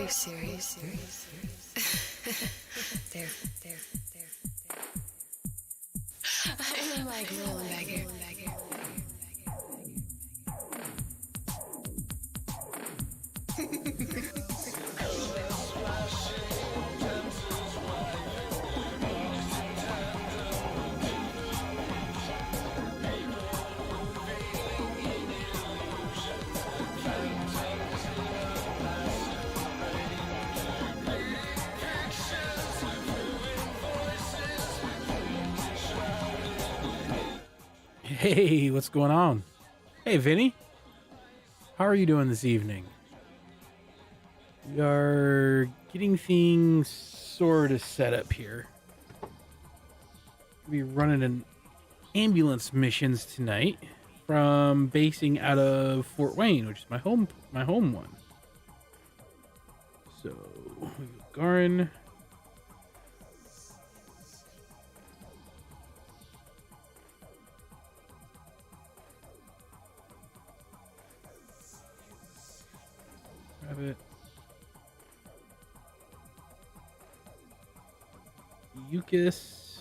you serious? There. I'm like rolling back here. Hey, what's going on? Hey, Vinny. How are you doing this evening? We are getting things sort of set up here. We'll be running an ambulance missions tonight from basing out of Fort Wayne, which is my home one. So, we got Garin. Grab it. Yukis.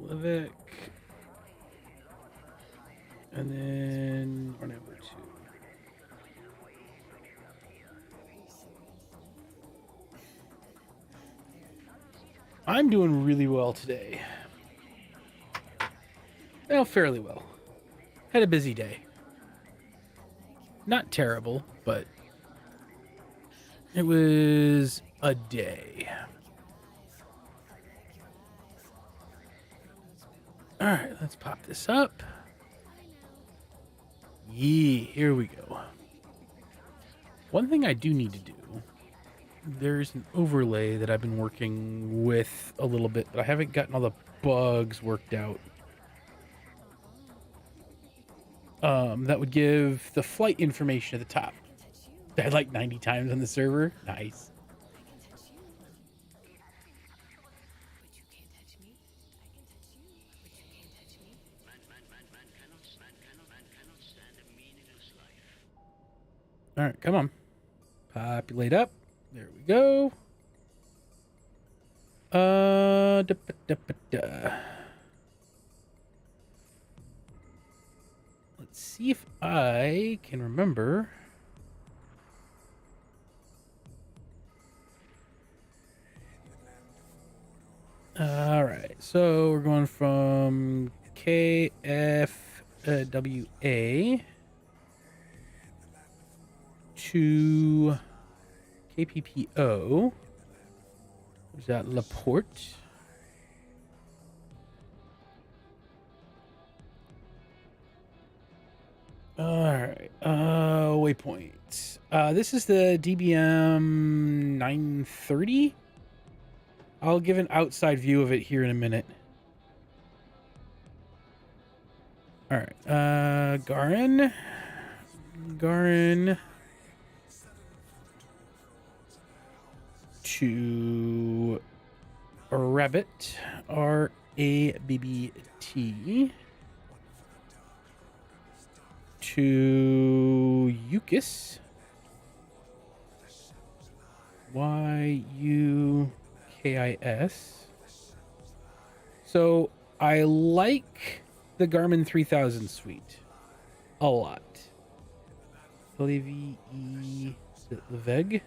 Livik. And then our number 2. I'm doing really well today. Well, fairly well. Had a busy day. Not terrible, but it was a day. All right, let's pop this up. Yeah, here we go. One thing I do need to do, there's an overlay that I've been working with a little bit, but I haven't gotten all the bugs worked out. That would give the flight information at the top. Died like 90 times on the server. Nice. All right, come on. Populate up. There we go. Let's see if I can remember. All right, so we're going from KFWA to KPPO. Is that Laporte? All right, waypoint. This is the TBM 930. I'll give an outside view of it here in a minute. All right, Garin to Rabbit, RABBT, to Yukis, YUKIS. So I like the Garmin 3000 suite a lot. Leveg.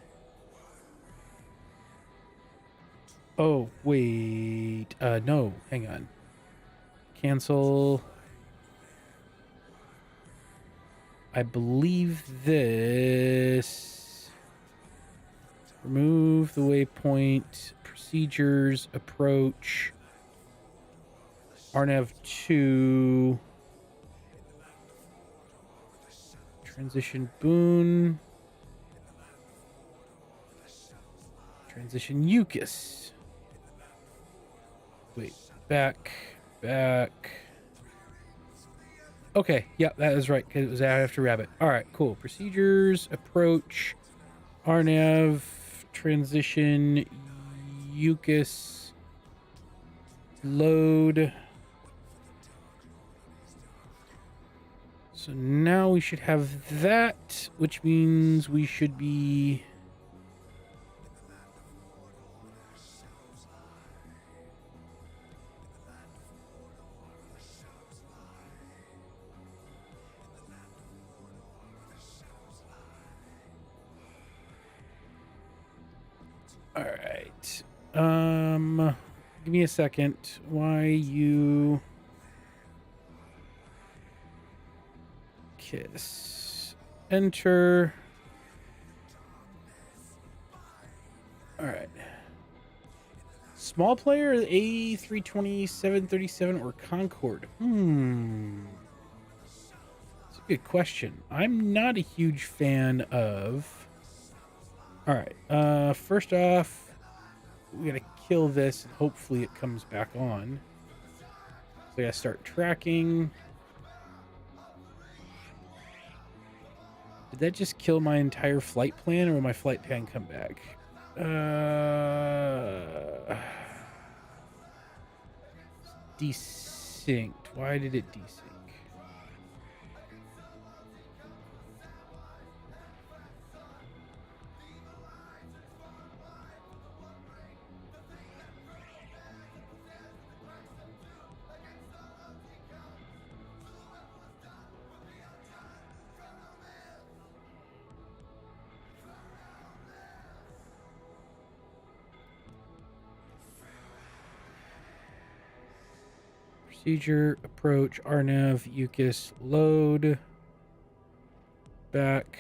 Oh, wait. No, hang on. Cancel. I believe this. Remove the waypoint. Procedures. Approach. RNAV 2. Transition Boone. Transition Yukis. Wait, back. Okay, yeah, that is right, because it was after Rabbit. All right, cool. Procedures, approach, RNAV, transition, Yukis, load, So now we should have that, which means we should be... All right. Give me a second. Why you... Kiss. Enter. All right. Small player, A320, 737, or Concorde? That's a good question. I'm not a huge fan of... All right. First off, we gotta kill this, and hopefully it comes back on. So I gotta start tracking. Did that just kill my entire flight plan, or will my flight plan come back? Desynced. Why did it desync? Procedure, approach, RNAV, UCAS, load, back.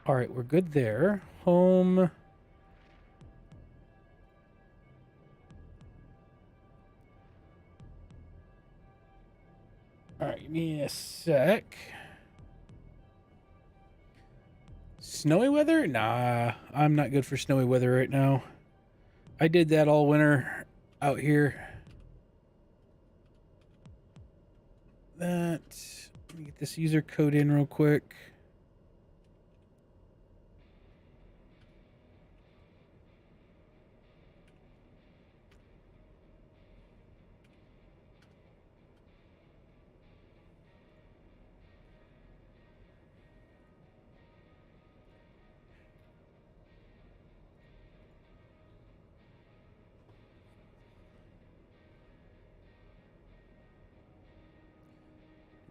All right, we're good there. Home. All right, give me a sec. Snowy weather? Nah, I'm not good for snowy weather right now. I did that all winter out here. Let me get this user code in real quick.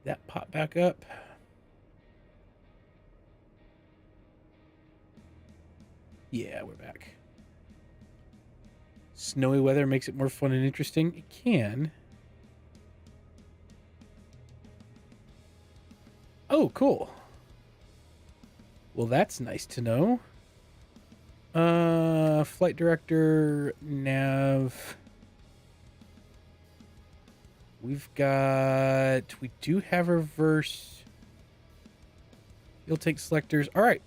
That pop back up. Yeah, we're back. Snowy weather makes it more fun and interesting. It can. Oh, cool. Well, that's nice to know. Flight director, nav. We do have reverse. You'll take selectors. All right.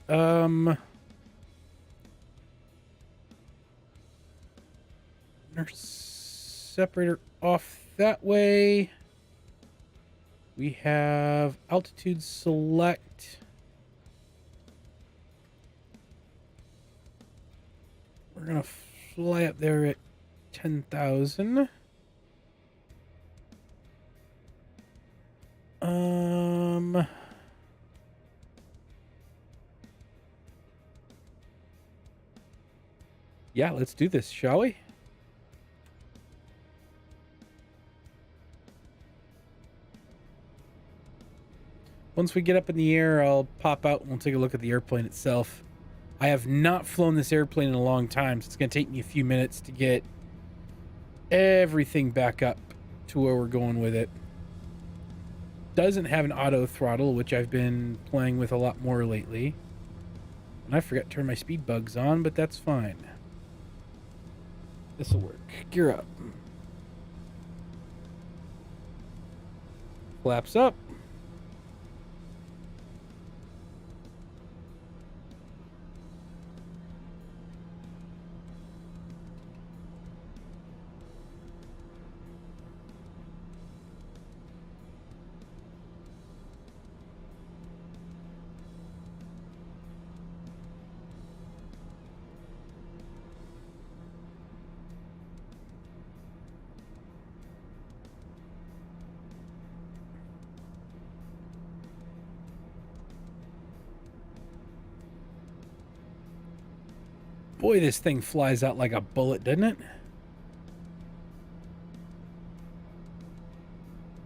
Separator off that way. We have altitude select. We're gonna fly up there at 10,000. Yeah, let's do this, shall we? Once we get up in the air, I'll pop out and we'll take a look at the airplane itself. I have not flown this airplane in a long time, so it's going to take me a few minutes to get everything back up to where we're going with it. Doesn't have an auto throttle, which I've been playing with a lot more lately. And I forgot to turn my speed bugs on, but that's fine. This'll work. Gear up. Flaps up. Boy, this thing flies out like a bullet, doesn't it?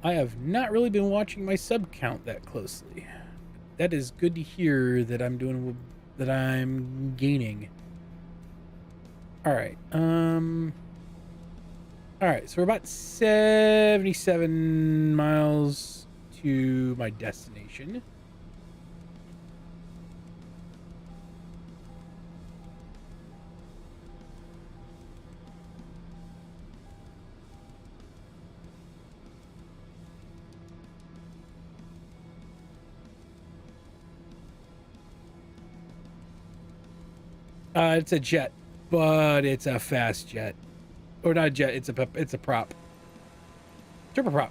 I have not really been watching my sub count that closely. That is good to hear that I'm gaining. All right. All right, so we're about 77 miles to my destination. It's a jet, but it's a fast jet. Or not a jet, it's a prop. Turboprop.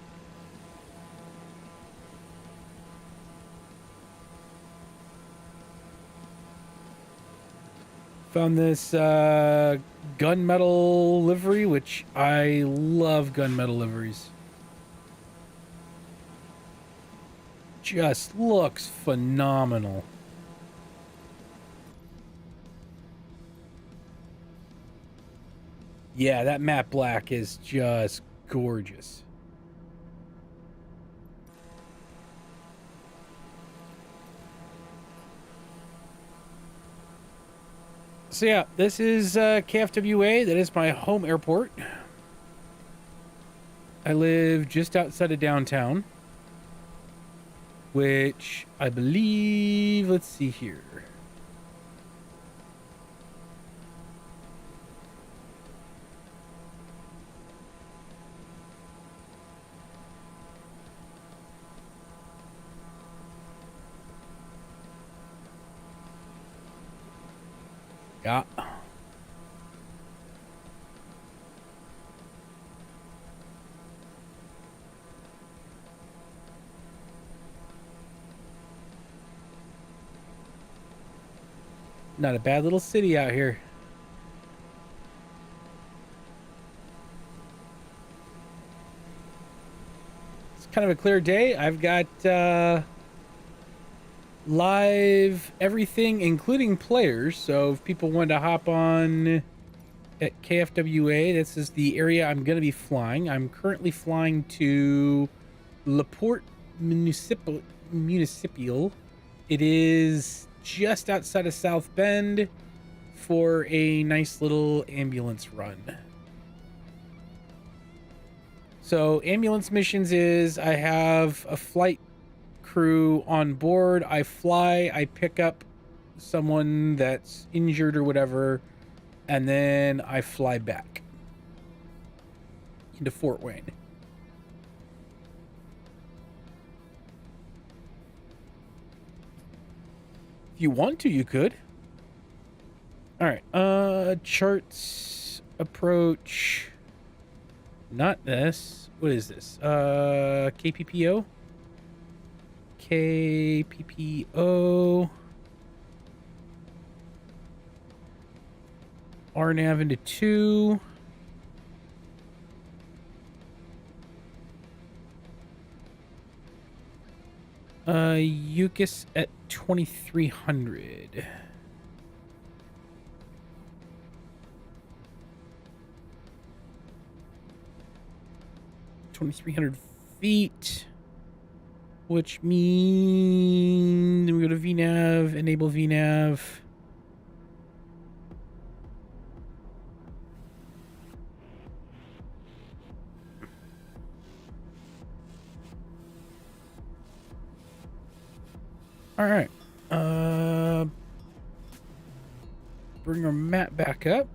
Found this gunmetal livery, which I love gunmetal liveries. Just looks phenomenal. Yeah, that matte black is just gorgeous. So yeah, this is KFWA. That is my home airport. I live just outside of downtown, which I believe, let's see here. Yeah. Not a bad little city out here. It's kind of a clear day. I've got live everything, including players. So if people want to hop on at KFWA, this is the area I'm going to be flying. I'm currently flying to Laporte Municipal. It is just outside of South Bend for a nice little ambulance run. So ambulance missions is I have a flight crew on board. I fly, I pick up someone that's injured or whatever, and then I fly back into Fort Wayne. If you want to, you could. All right, charts, approach, not this. What is this? KPPO? KPPO. RNAV into 2. UCAS at 2300. feet, which means we go to VNAV, enable VNAV. All right. Bring our map back up.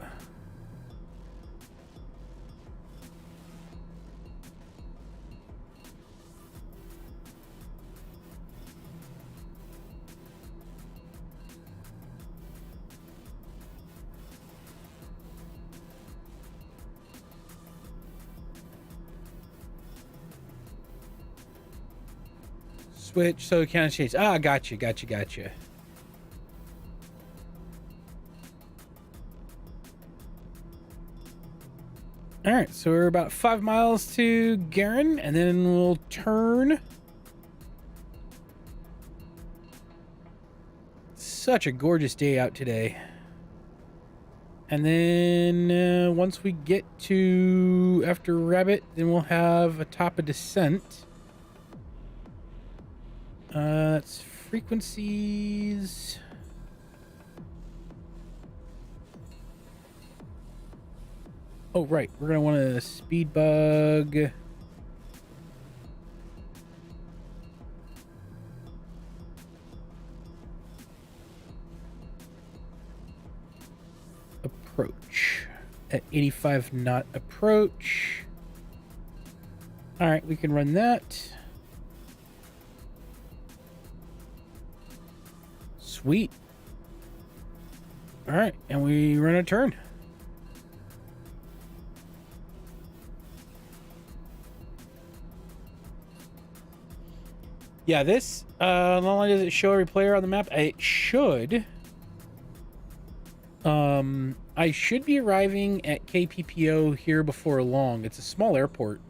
Switch, so can I change? Ah, gotcha. All right, so we're about 5 miles to Garin, and then we'll turn. Such a gorgeous day out today. And then once we get to after Rabbit, then we'll have a top of descent. That's frequencies. Oh, right. We're going to want a speed bug. Approach at 85 knot approach. All right, we can run that. Sweet. All right, and we run a turn. Yeah, this not only does it show every player on the map, it should. I should be arriving at KPPO here before long. It's a small airport,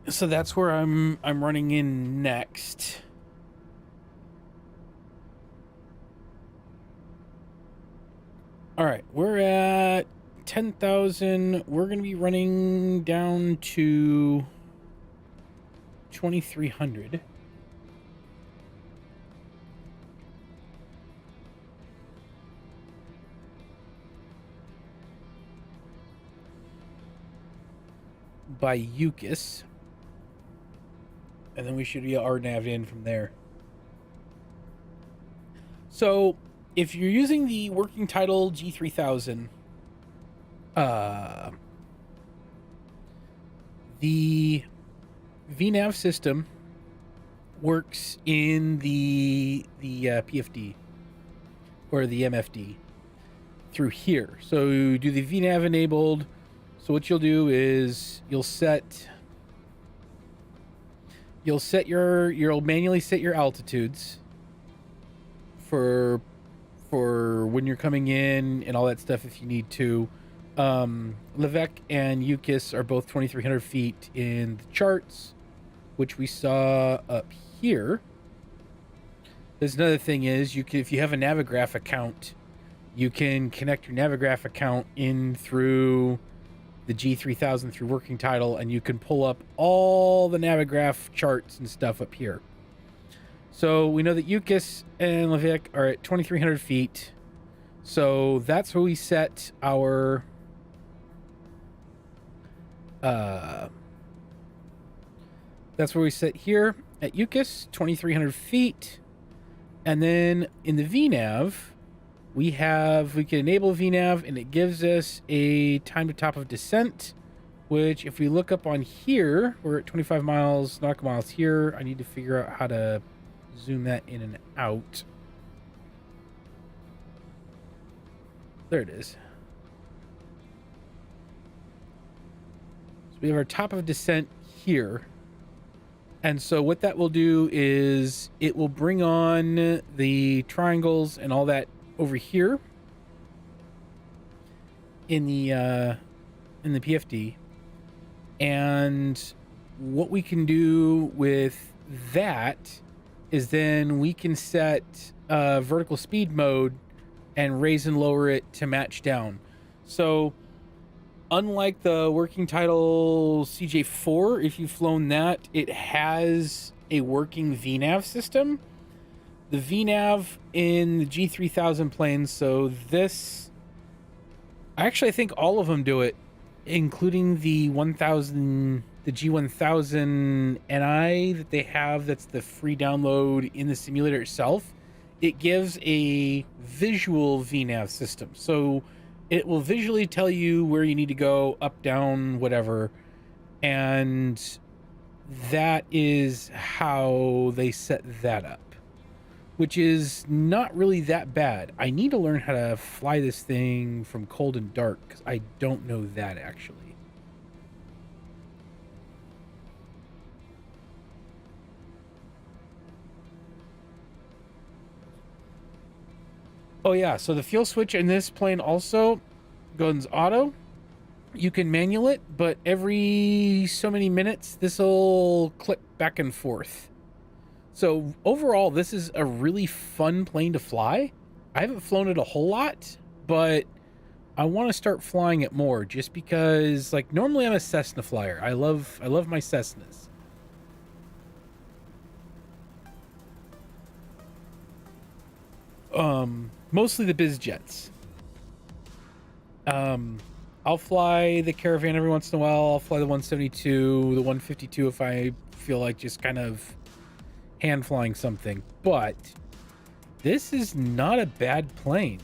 so that's where I'm running in next. All right, we're at 10,000. We're going to be running down to 2,300. By Yukis. And then we should be RNAV in from there. So, if you're using the working title G3000, the VNAV system works in the PFD or the MFD through here. So you do the VNAV enabled. So what you'll do is you'll manually set your altitudes for when you're coming in and all that stuff if you need to. Levesque and Yukis are both 2,300 feet in the charts, which we saw up here. There's another thing is if you have a Navigraph account, you can connect your Navigraph account in through the G3000 through working title, and you can pull up all the Navigraph charts and stuff up here. So we know that Yukis and Levesque are at 2,300 feet. So that's where we set our that's where we sit here at Yukis, 2,300 feet. And then in the VNAV, we can enable VNAV, and it gives us a time to top of descent, which if we look up on here, we're at 25 miles, nautical miles here. I need to figure out how to zoom that in and out. There it is. So we have our top of descent here. And so what that will do is it will bring on the triangles and all that over here in the PFD. And what we can do with that is then we can set vertical speed mode and raise and lower it to match down. So unlike the working title CJ4, if you've flown that, it has a working VNAV system. The VNAV in the G3000 planes, so this, actually I think all of them do it, including the G1000 NI that they have, that's the free download in the simulator itself. It gives a visual VNAV system. So it will visually tell you where you need to go, up, down, whatever. And that is how they set that up, which is not really that bad. I need to learn how to fly this thing from cold and dark, because I don't know that actually. Oh yeah, so the fuel switch in this plane also goes auto. You can manual it, but every so many minutes, this will click back and forth. So overall, this is a really fun plane to fly. I haven't flown it a whole lot, but I want to start flying it more just because, like, normally I'm a Cessna flyer. I love my Cessnas. Mostly the biz jets. I'll fly the Caravan every once in a while. I'll fly the 172, the 152 if I feel like just kind of hand flying something. But this is not a bad plane.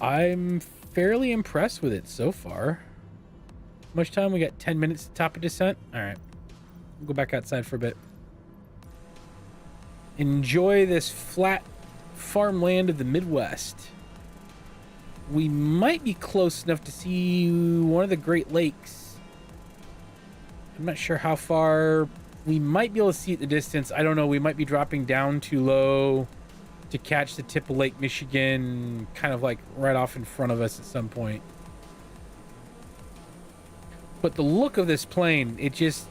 I'm fairly impressed with it so far. How much time? We got 10 minutes to top of descent. All right. We'll go back outside for a bit. Enjoy this flat farmland of the Midwest. We might be close enough to see one of the Great Lakes. I'm not sure how far. We might be able to see it in the distance. I don't know. We might be dropping down too low to catch the tip of Lake Michigan, kind of like right off in front of us at some point. But the look of this plane, it's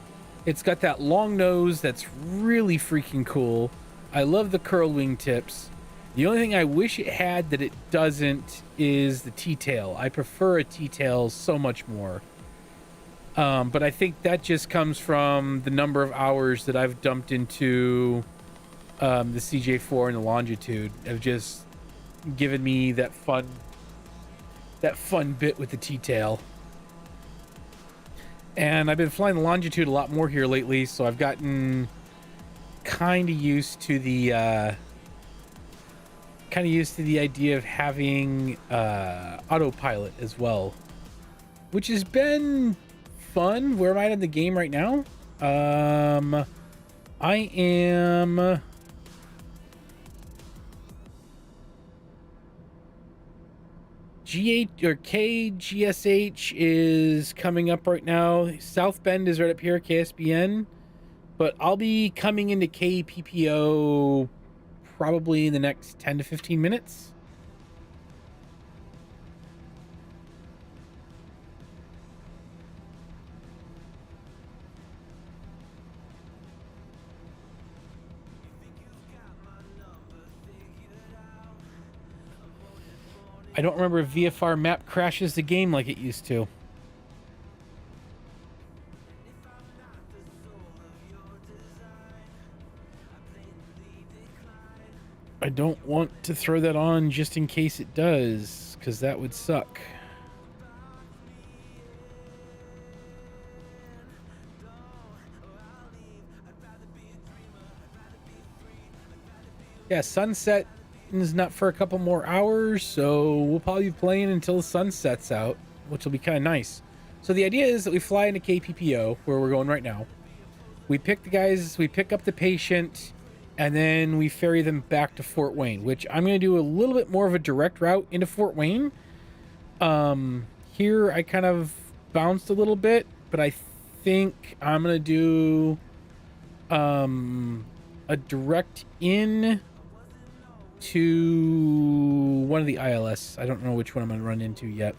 got that long nose that's really freaking cool. I love the curled wing tips. The only thing I wish it had that it doesn't is the T-tail. I prefer a T-tail so much more. But I think that just comes from the number of hours that I've dumped into the CJ4 and the Longitude have just given me that fun bit with the T-tail. And I've been flying the Longitude a lot more here lately, so I've gotten kind of used to the idea of having autopilot as well, which has been fun. Where am I in the game right now? I am G8 or KGSH is coming up right now. South Bend is right up here, KSBN. But I'll be coming into KPPO probably in the next 10 to 15 minutes. I don't remember if VFR map crashes the game like it used to. I don't want to throw that on just in case it does, because that would suck. Yeah, sunset is not for a couple more hours, so we'll probably be playing until the sun sets out, which will be kind of nice. So the idea is that we fly into KPPO, where we're going right now. We pick the guys, we pick up the patient, and then we ferry them back to Fort Wayne, which I'm going to do a little bit more of a direct route into Fort Wayne. Here I kind of bounced a little bit, but I think I'm going to do a direct in to one of the ILS. I don't know which one I'm going to run into yet.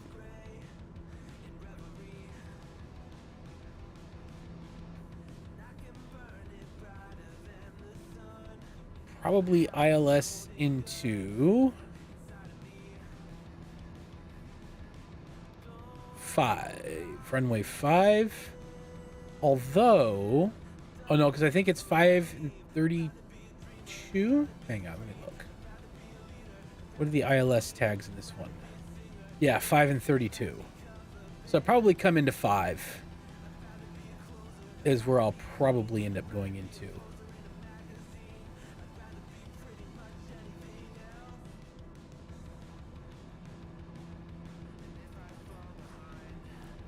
Probably ILS into 5, runway 5. Although, oh no, because I think it's 5 and 32. Hang on, let me look. What are the ILS tags in this one? Yeah, 5 and 32. So I'll probably come into 5 is where I'll probably end up going into.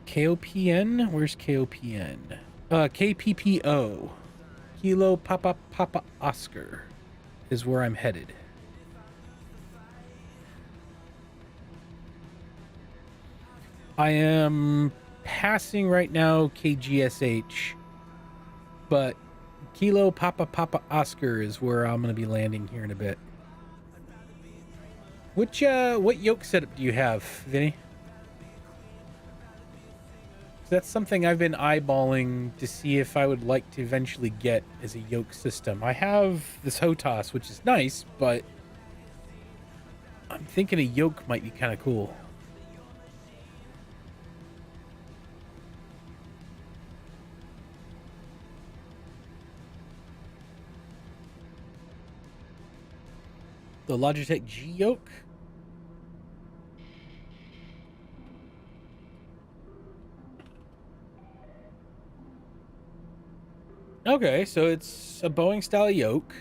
KOPN? Where's KOPN? KPPO. Kilo Papa Papa Oscar is where I'm headed. I am passing right now KGSH, but Kilo Papa Papa Oscar is where I'm going to be landing here in a bit. What yoke setup do you have, Vinny? That's something I've been eyeballing to see if I would like to eventually get as a yoke system. I have this HOTAS, which is nice, but I'm thinking a yoke might be kind of cool. The Logitech G yoke? Okay, so it's a Boeing style yoke.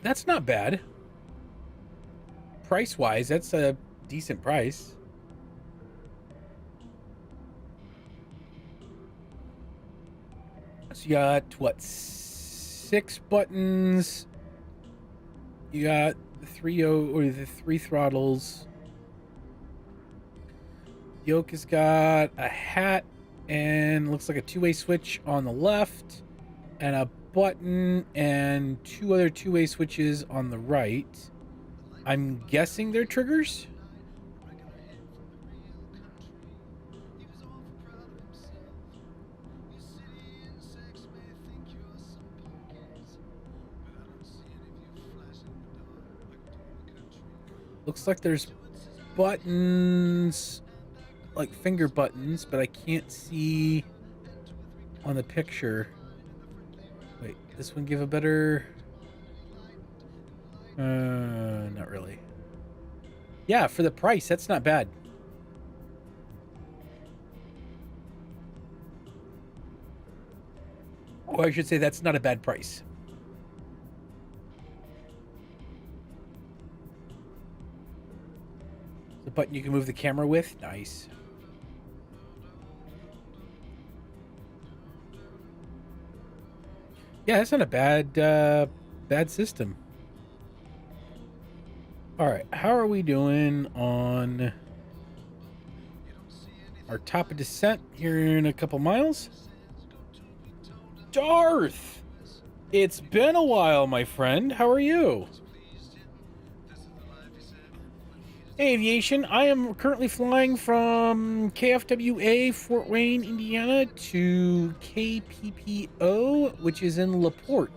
That's not bad. Price-wise, that's a decent price. So you got, what, 6 buttons. You got the the 3 throttles. Yoke has got a hat and looks like a 2-way switch on the left and a button and 2 other 2-way switches on the right. I'm guessing they're triggers. Looks like there's buttons, like finger buttons, but I can't see on the picture. Wait, this one give a better... not really. Yeah, for the price, that's not bad. Or I should say that's not a bad price. The button you can move the camera with, nice. Yeah, that's not a bad system. All right, how are we doing on our top of descent here in a couple miles? Darth! It's been a while, my friend. How are you? Hey, Aviation. I am currently flying from KFWA, Fort Wayne, Indiana, to KPPO, which is in LaPorte.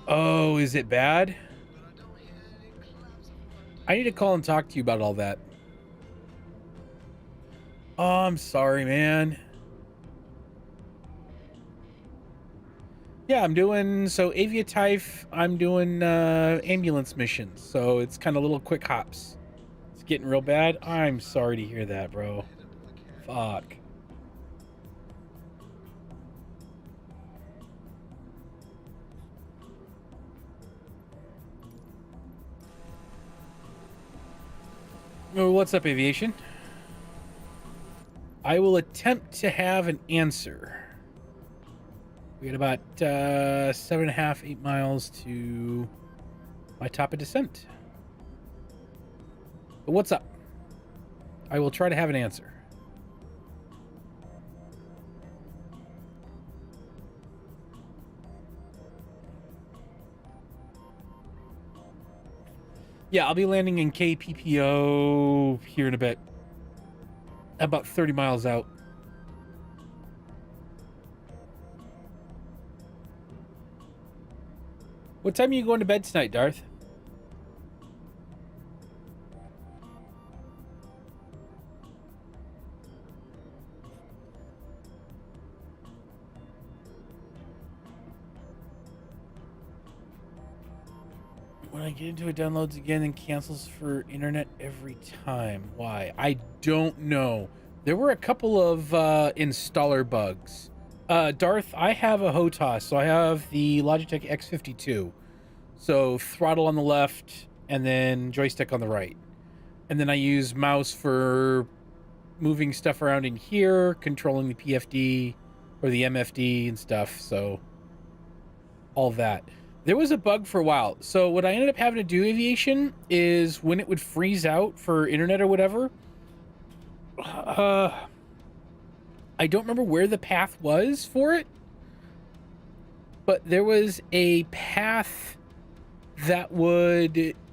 Oh, is it bad? I need to call and talk to you about all that. Oh, I'm sorry, man. Yeah, I'm doing, so Aviatife, I'm doing ambulance missions, so it's kind of little quick hops. It's getting real bad. I'm sorry to hear that, bro. Fuck. Oh, what's up, Aviation? I will attempt to have an answer. We got about 7.5, 8 miles to my top of descent. But what's up? I will try to have an answer. Yeah, I'll be landing in KPPO here in a bit. About 30 miles out. What time are you going to bed tonight, Darth? When I get into it, downloads again and cancels for internet every time. Why? I don't know. There were a couple of installer bugs. Darth, I have a HOTAS, so I have the Logitech X52. So throttle on the left and then joystick on the right. And then I use mouse for moving stuff around in here, controlling the PFD or the MFD and stuff. So all that. There was a bug for a while. So what I ended up having to do, Aviation, is when it would freeze out for internet or whatever, I don't remember where the path was for it, but there was a path that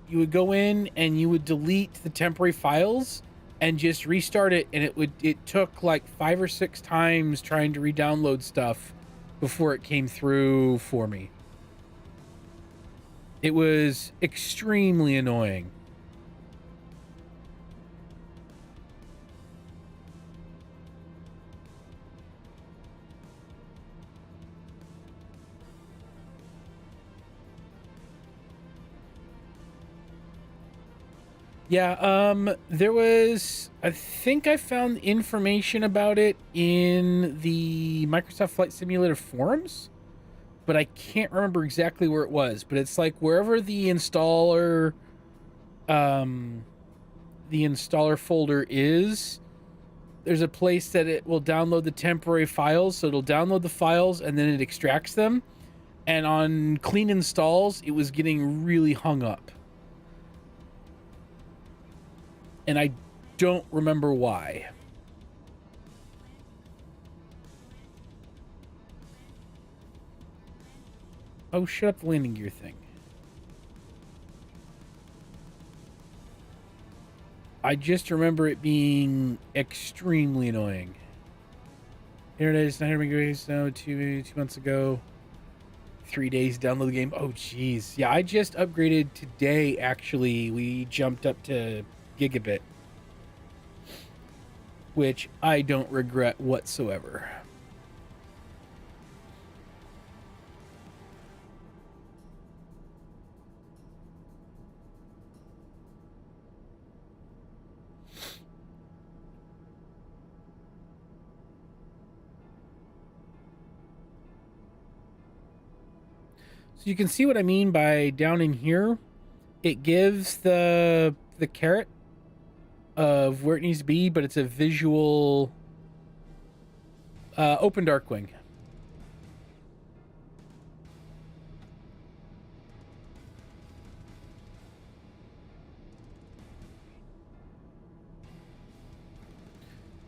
you would go in and you would delete the temporary files and just restart it, and it took like 5 or 6 times trying to re-download stuff before it came through for me. It was extremely annoying. Yeah, I think I found information about it in the Microsoft Flight Simulator forums, but I can't remember exactly where it was. But it's like wherever the installer folder is, there's a place that it will download the temporary files. So it'll download the files and then it extracts them. And on clean installs, it was getting really hung up. And I don't remember why. Oh, shut up the landing gear thing. I just remember it being extremely annoying. Internet is 900 megabytes now, 2 months ago. 3 days to download the game. Oh, jeez. Yeah, I just upgraded today, actually. We jumped up to gigabit, which I don't regret whatsoever. So you can see what I mean by down in here. It gives the caret of where it needs to be, but it's a visual OpenDarkwing.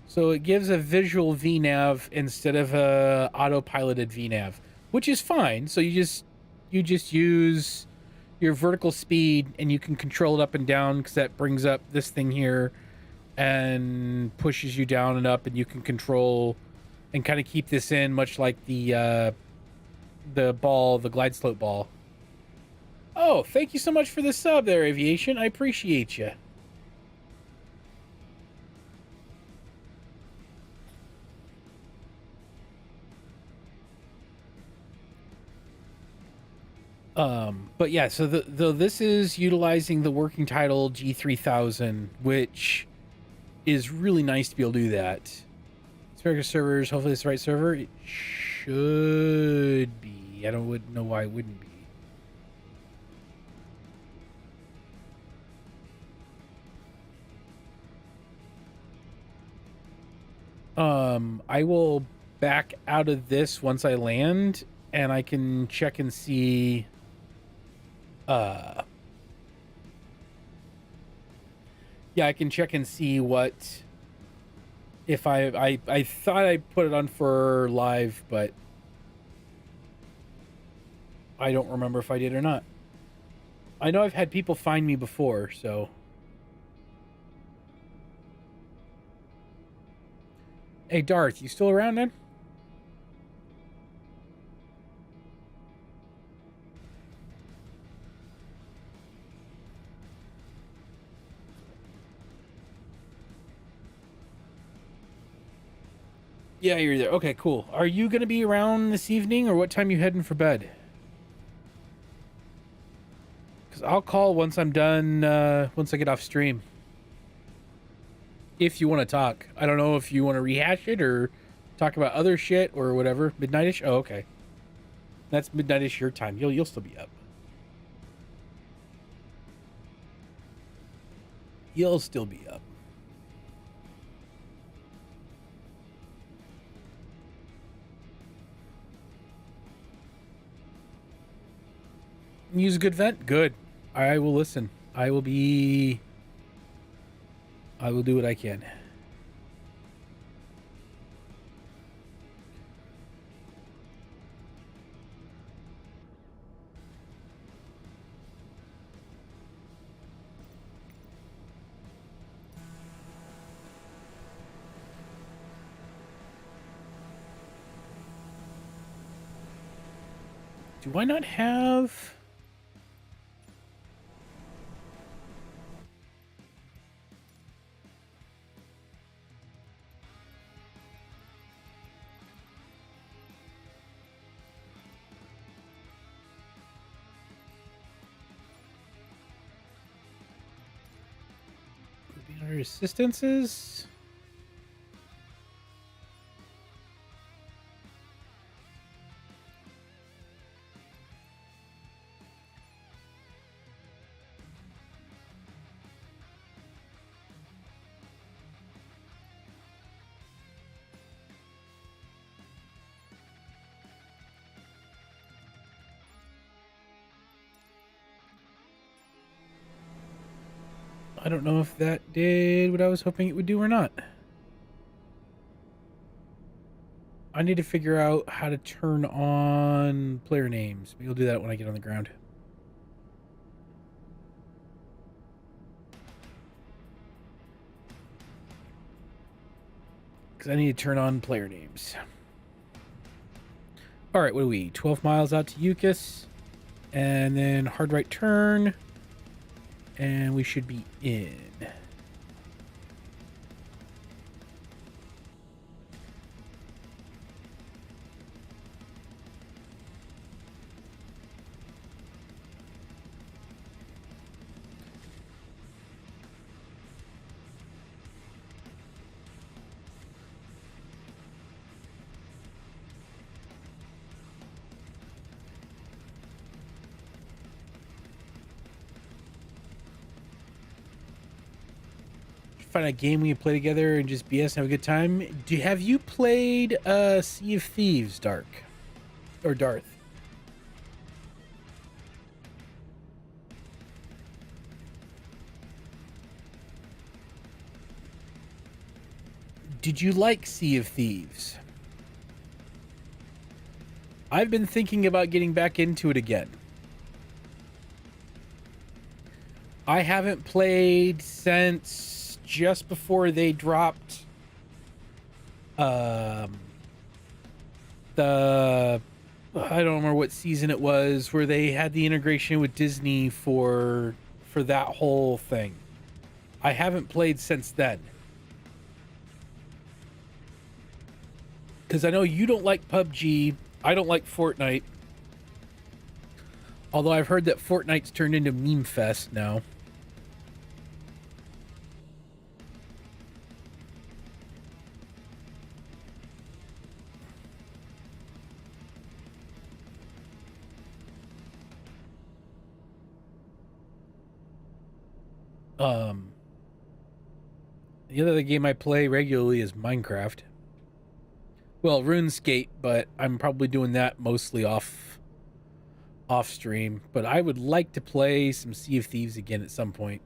So it gives a visual VNav instead of a autopiloted VNav, which is fine. So you just use your vertical speed and you can control it up and down, because that brings up this thing here and pushes you down and up, and you can control and kind of keep this in, much like the glide slope ball. Oh, thank you so much for the sub there, Aviation. I appreciate you. But yeah, so this is utilizing the working title G3000, which is really nice to be able to do that. America servers, hopefully it's the right server. It should be. I wouldn't know why it wouldn't be. I will back out of this once I land, and I can check and see. Yeah, I can check and see what. If I thought I put it on for live, but I don't remember if I did or not. I know I've had people find me before, so. Hey, Darth, you still around, man? Yeah, you're there. Okay, cool. Are you going to be around this evening, or what time are you heading for bed? Because I'll call once I'm done, once I get off stream. If you want to talk. I don't know if you want to rehash it or talk about other shit or whatever. Midnightish? Oh, okay. That's midnightish your time. You'll still be up. You'll still be up. Use a good vent? Good. I will listen. I will do what I can. Do I not have... Our assistances? I don't know if that did what I was hoping it would do or not. I need to figure out how to turn on player names. Maybe I'll do that when I get on the ground. Because I need to turn on player names. All right, what are we? 12 miles out to Eucas. And then hard right turn. And we should be in. Find a game we can play together and just BS and have a good time. Have you played Sea of Thieves, Dark? Or Darth? Did you like Sea of Thieves? I've been thinking about getting back into it again. I haven't played since just before they dropped the I don't remember what season it was where they had the integration with Disney for that whole thing. I haven't played since then. Because I know you don't like PUBG. I don't like Fortnite. Although I've heard that Fortnite's turned into meme fest now. The other game I play regularly is Minecraft. Well, RuneScape, but I'm probably doing that mostly off stream. But I would like to play some Sea of Thieves again at some point.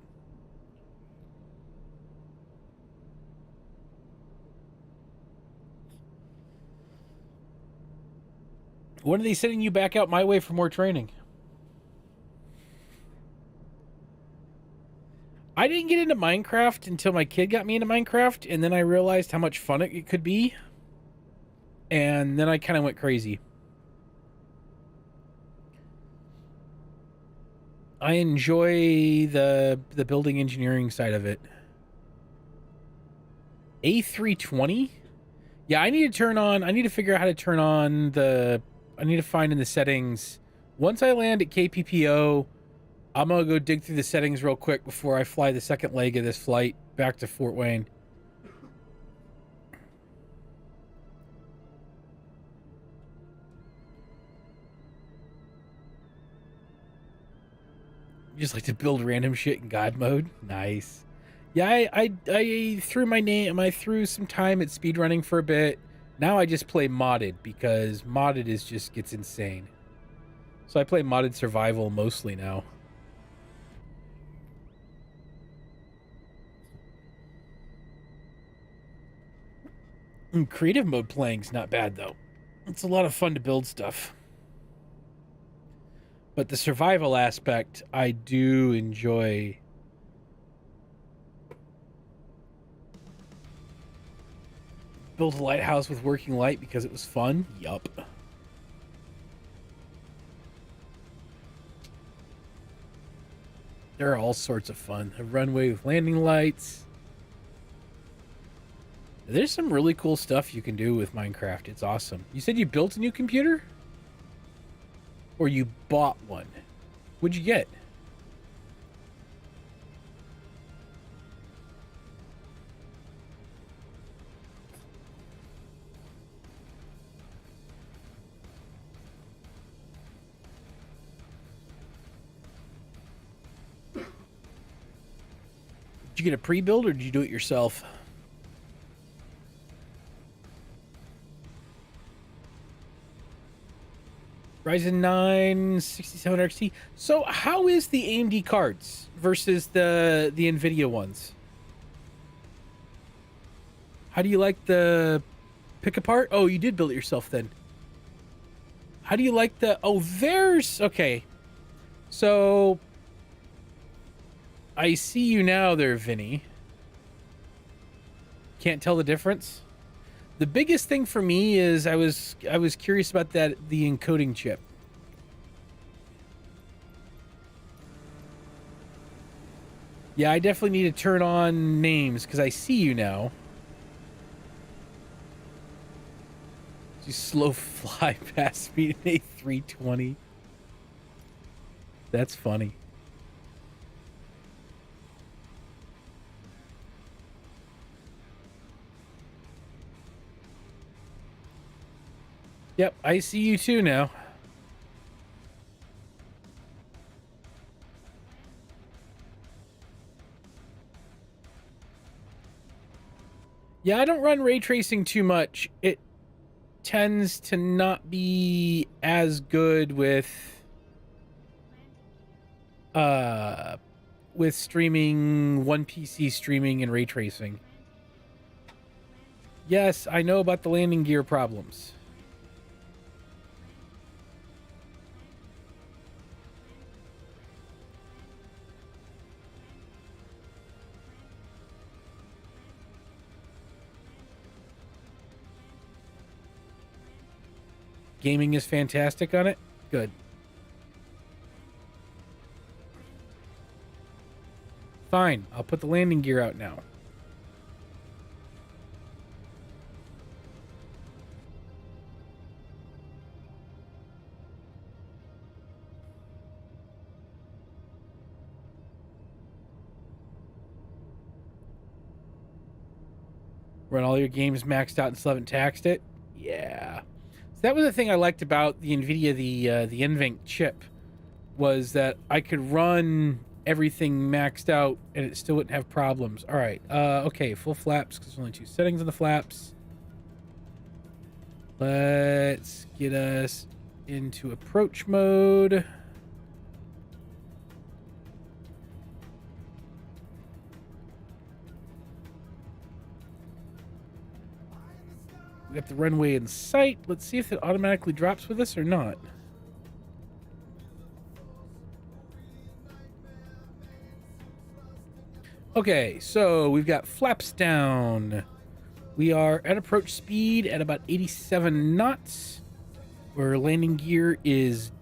When are they sending you back out my way for more training? I didn't get into Minecraft until my kid got me into Minecraft, and then I realized how much fun it could be. And then I kind of went crazy. I enjoy the building engineering side of it. A320? Yeah, I need to figure out how to turn on I need to find in the settings. Once I land at KPPO, I'm going to go dig through the settings real quick before I fly the second leg of this flight back to Fort Wayne. You just like to build random shit in God mode? Nice. Yeah, I threw I threw some time at speedrunning for a bit. Now I just play modded because modded just gets insane. So I play modded survival mostly now. Creative mode playing's not bad though. It's a lot of fun to build stuff. But the survival aspect, I do enjoy. Built a lighthouse with working light because it was fun. Yup. They're all sorts of fun. A runway with landing lights. There's some really cool stuff you can do with Minecraft. It's awesome. You said you built a new computer? Or you bought one? What'd you get? Did you get a pre-build or did you do it yourself? Ryzen 9 6700 XT. So how is the AMD cards versus the NVIDIA ones? How do you like the pick apart? Oh, you did build it yourself then. How do you like the... Oh, there's... Okay. So... I see you now there, Vinny. Can't tell the difference? The biggest thing for me is I was curious about the encoding chip. Yeah, I definitely need to turn on names because I see you now. You slow fly past me in A320. That's funny. Yep, I see you too now. Yeah, I don't run ray tracing too much. It tends to not be as good with streaming, one PC streaming and ray tracing. Yes, I know about the landing gear problems. Gaming is fantastic on it. Good. Fine, I'll put the landing gear out now. Run all your games maxed out and still haven't taxed it? Yeah. So that was the thing I liked about the NVIDIA, the NVENC chip, was that I could run everything maxed out and it still wouldn't have problems. All right. Okay, full flaps because there's only 2 settings on the flaps. Let's get us into approach mode. We got the runway in sight. Let's see if it automatically drops with us or not. Okay, so we've got flaps down. We are at approach speed at about 87 knots. Where landing gear is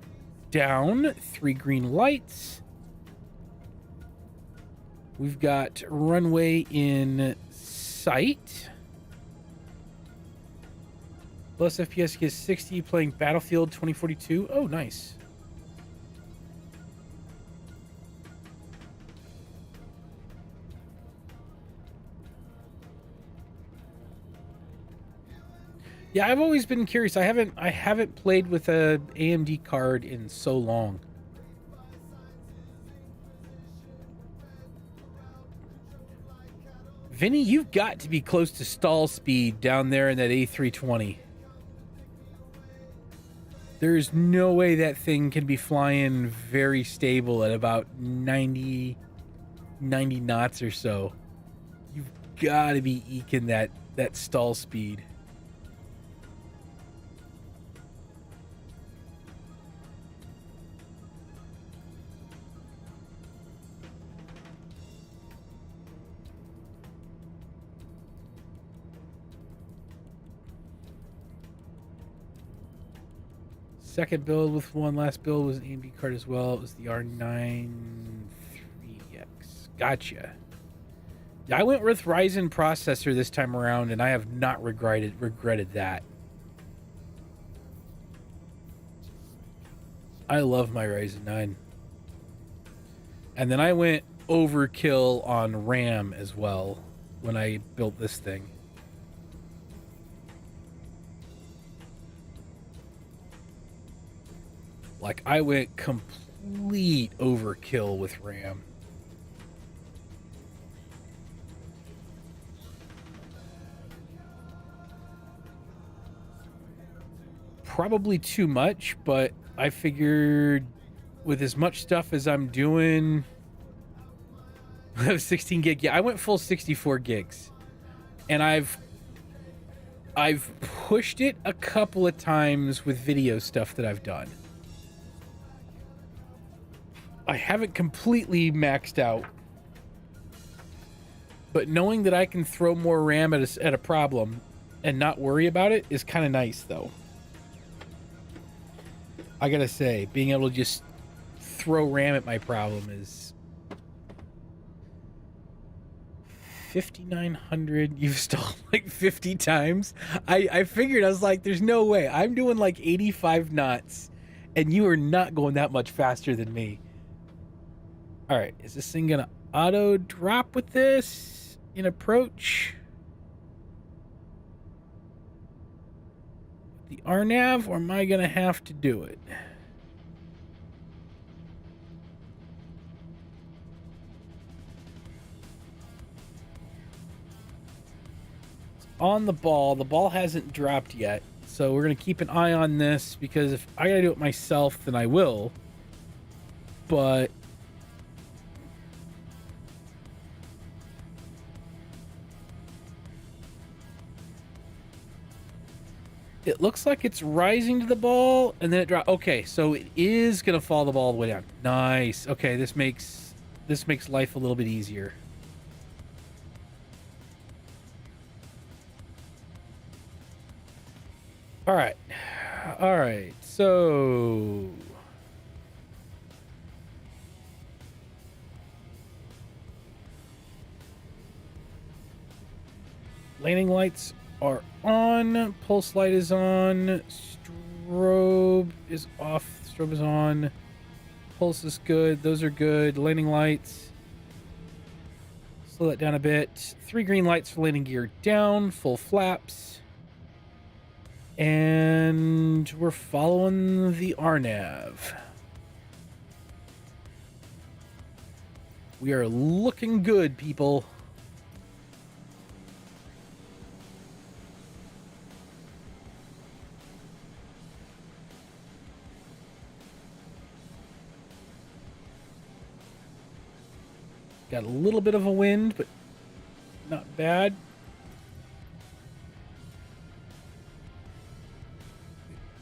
down. 3 green lights. We've got runway in sight. Plus FPS gets 60, playing Battlefield 2042. Oh, nice. Yeah, I've always been curious. I haven't played with a AMD card in so long. Vinny, you've got to be close to stall speed down there in that A320. There's no way that thing can be flying very stable at about 90 knots or so. You've got to be eking that stall speed. Second build with one last build was an AMD card as well. It was the R9 Gotcha. Yeah, I went with Ryzen processor this time around, and I have not regretted that. I love my Ryzen 9. And then I went overkill on RAM as well when I built this thing. Like, I went complete overkill with RAM. Probably too much, but I figured with as much stuff as I'm doing, 16 gig. Yeah, I went full 64 gigs, and I've pushed it a couple of times with video stuff that I've done. I haven't completely maxed out, but knowing that I can throw more RAM at a problem and not worry about it is kind of nice, though. I gotta say, being able to just throw RAM at my problem is 5,900. You've stalled like 50 times. I figured, I was like, there's no way. I'm doing like 85 knots, and you are not going that much faster than me. All right, is this thing gonna auto drop with this in approach? The RNAV, or am I gonna have to do it? It's on the ball. The ball hasn't dropped yet, so we're gonna keep an eye on this, because if I gotta do it myself, then I will. But it looks like it's rising to the ball, and then it drops. Okay, so it is gonna fall the ball all the way down. Nice. Okay, this makes life a little bit easier. All right. All right. So landing lights are on, pulse light is on, strobe is off, strobe is on, pulse is good, those are good, landing lights, slow that down a bit, 3 green lights for landing gear down, full flaps, and we're following the RNAV. We are looking good, people. Got a little bit of a wind, but not bad.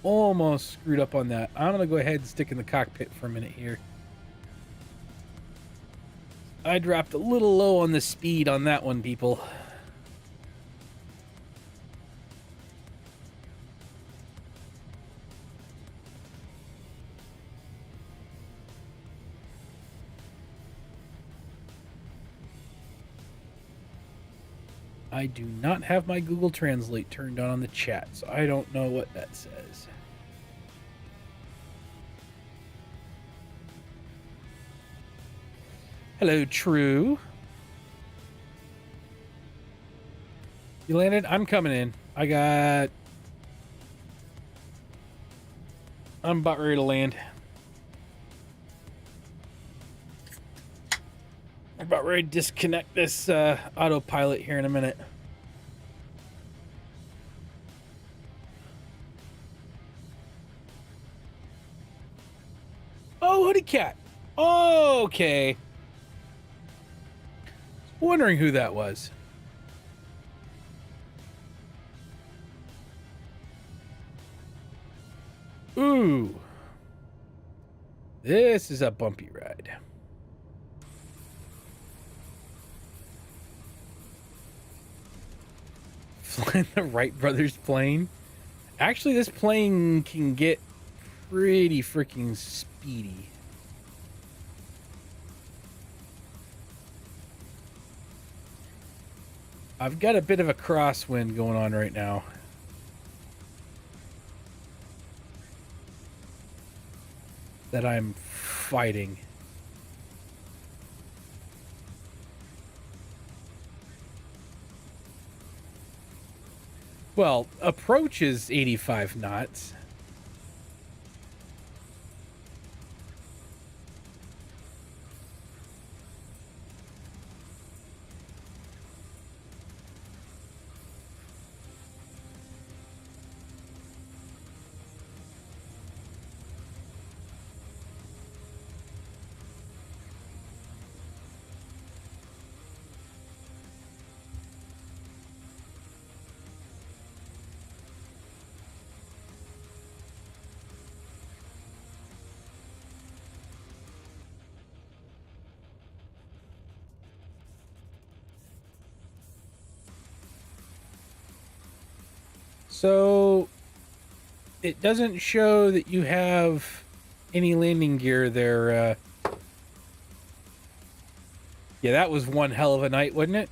Almost screwed up on that. I'm going to go ahead and stick in the cockpit for a minute here. I dropped a little low on the speed on that one, people. I do not have my Google Translate turned on the chat, so I don't know what that says. Hello, True. You landed? I'm coming in. I'm about ready to land. I'm about ready to disconnect this autopilot here in a minute. Oh, Hoodie Cat. Oh, okay. Wondering who that was. Ooh. This is a bumpy ride. Flying the Wright brothers plane. Actually, this plane can get pretty freaking speedy. I've got a bit of a crosswind going on right now. That I'm fighting. Well, approach is 85 knots. So it doesn't show that you have any landing gear there. Yeah, that was one hell of a night, wasn't it?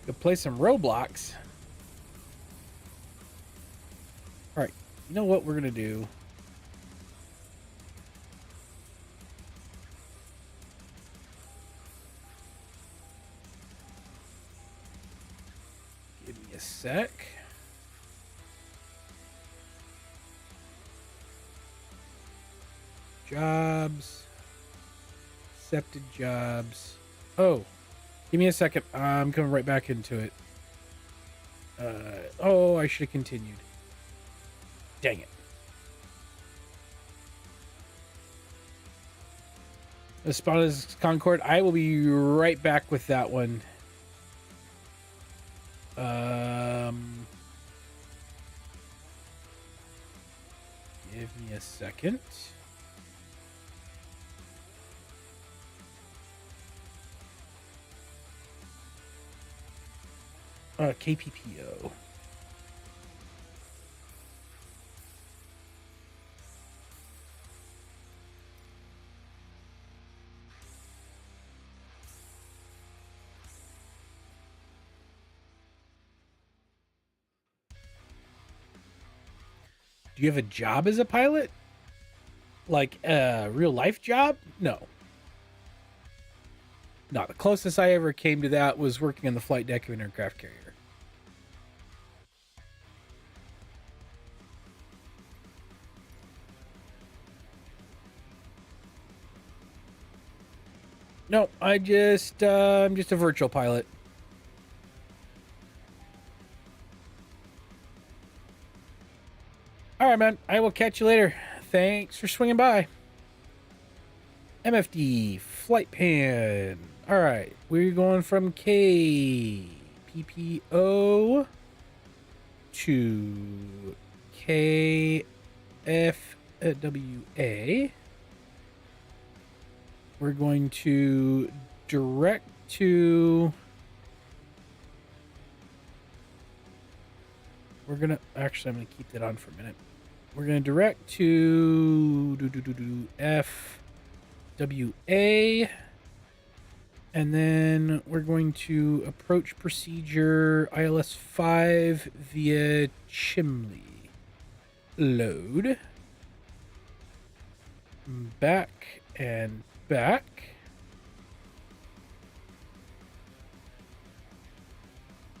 Go play some Roblox. All right, you know what we're gonna do? Give me a sec. Jobs. Accepted jobs. Oh, give me a second. I'm coming right back into it. Oh, I should have continued. Dang it. The spawn is Concord. I will be right back with that one. Give me a second. KPPO. Do you have a job as a pilot? Like a real life job? No. No, the closest I ever came to that was working on the flight deck of an aircraft carrier. No, I'm just a virtual pilot. All right, man. I will catch you later. Thanks for swinging by. MFD flight pan. All right, we're going from KPPO to KFWA. We're going to direct to... I'm going to keep that on for a minute. We're going to direct to FWA. And then we're going to approach procedure ILS 5 via Chimley. Load. Back and back.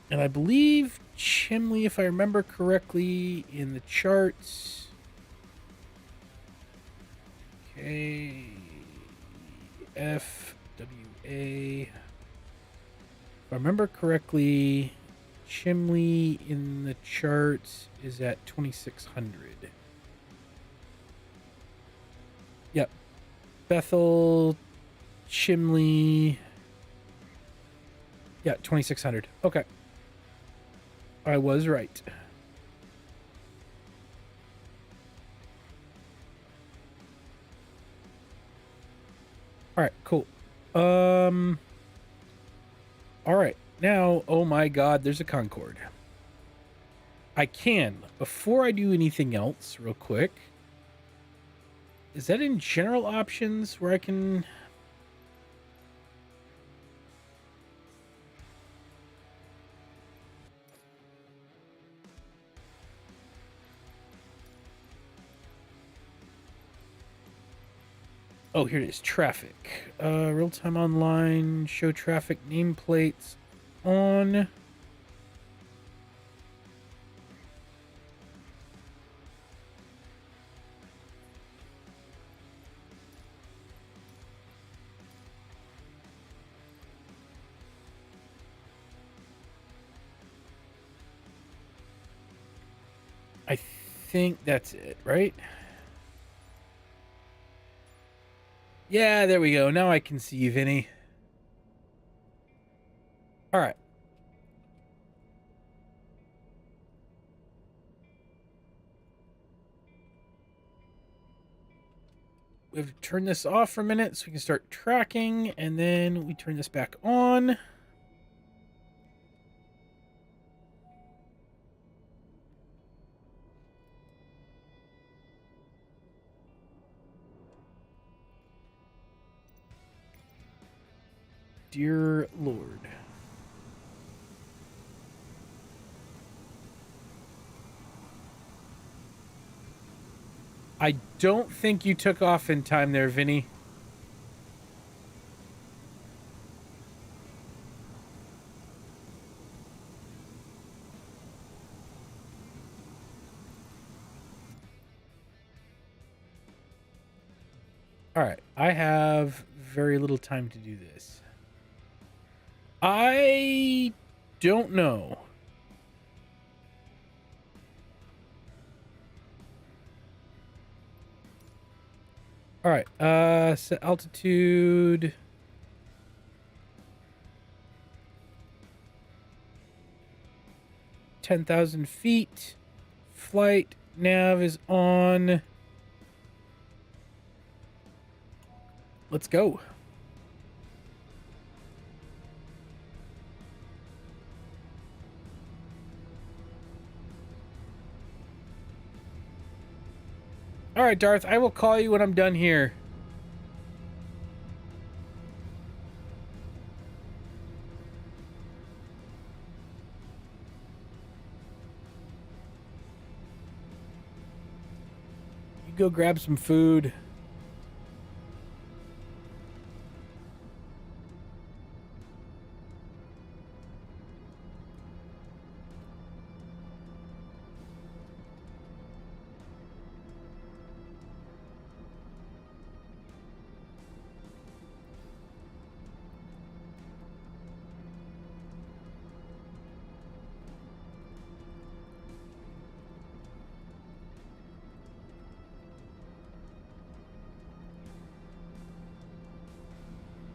And I believe Chimley, if I remember correctly, in the charts. KFWA. If I remember correctly, Chimley in the charts is at 2600. Yep. Bethel, Chimley. Yeah, 2600. Okay. I was right. All right, cool. All right. Now, oh my God, there's a Concorde. I can, before I do anything else, real quick, Is that in general options where I can... Oh, here it is. Traffic. Real-time online. Show traffic nameplates on. I think that's it, right? Yeah, there we go. Now I can see you, Vinny. All right. We have to turn this off for a minute so we can start tracking, and then we turn this back on. Dear Lord. I don't think you took off in time there, Vinny. All right. I have very little time to do this. I don't know. All right. Set altitude. $10,000 feet. Flight nav is on. Let's go. All right, Darth, I will call you when I'm done here. You go grab some food.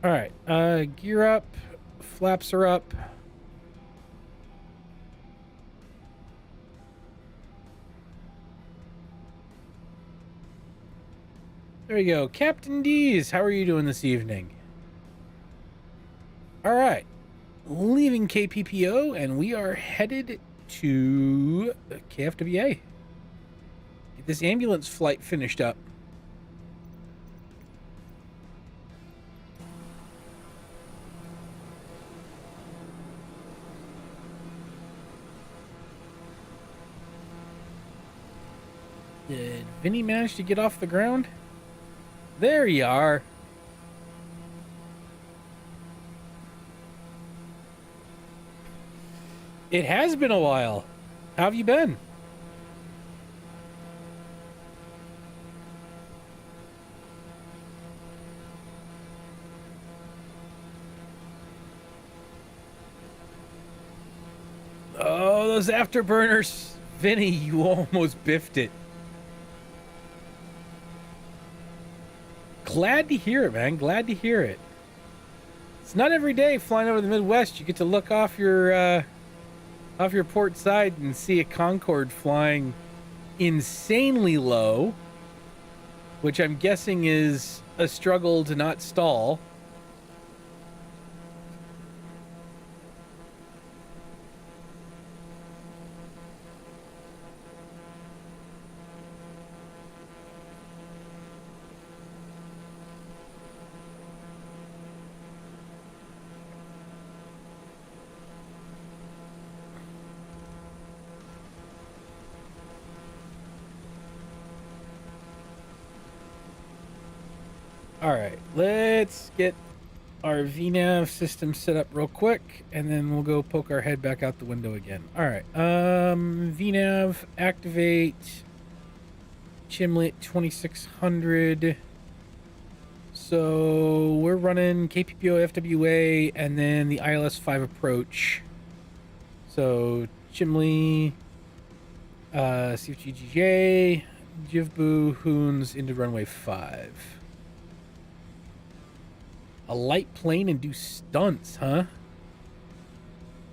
All right. Gear up. Flaps are up. There you go. Captain D's, how are you doing this evening? All right. Leaving KPPO, and we are headed to KFWA. Get this ambulance flight finished up. Did Vinny manage to get off the ground? There you are. It has been a while. How have you been? Oh, those afterburners. Vinny, you almost biffed it. Glad to hear it, man. Glad to hear it. It's not every day flying over the Midwest you get to look off your port side and see a Concorde flying insanely low, which I'm guessing is a struggle to not stall. All right, let's get our VNav system set up real quick, and then we'll go poke our head back out the window again. All right, VNav, activate Chimlet 2600. So we're running KPPO FWA and then the ILS-5 approach. So Chimley, CFGGJ, Jivbu, Hoons into runway 5. A light plane and do stunts, huh?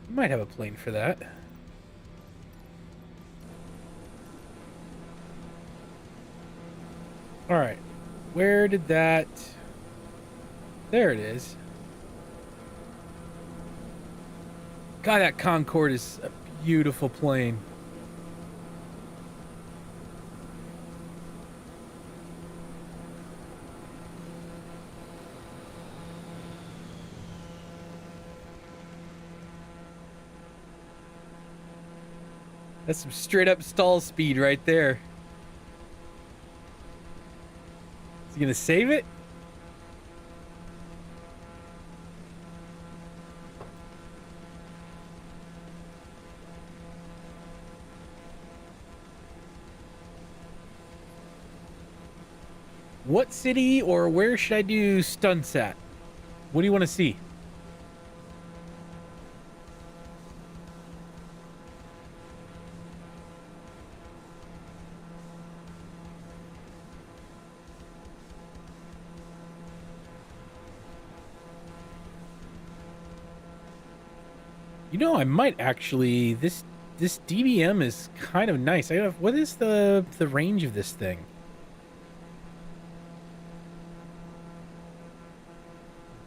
You might have a plane for that. All right. Where did that... There it is. God, that Concorde is a beautiful plane. That's some straight up stall speed right there. Is he gonna save it? What city or where should I do stunts at? What do you want to see? You know, I might actually. This DBM is kind of nice. What is the range of this thing?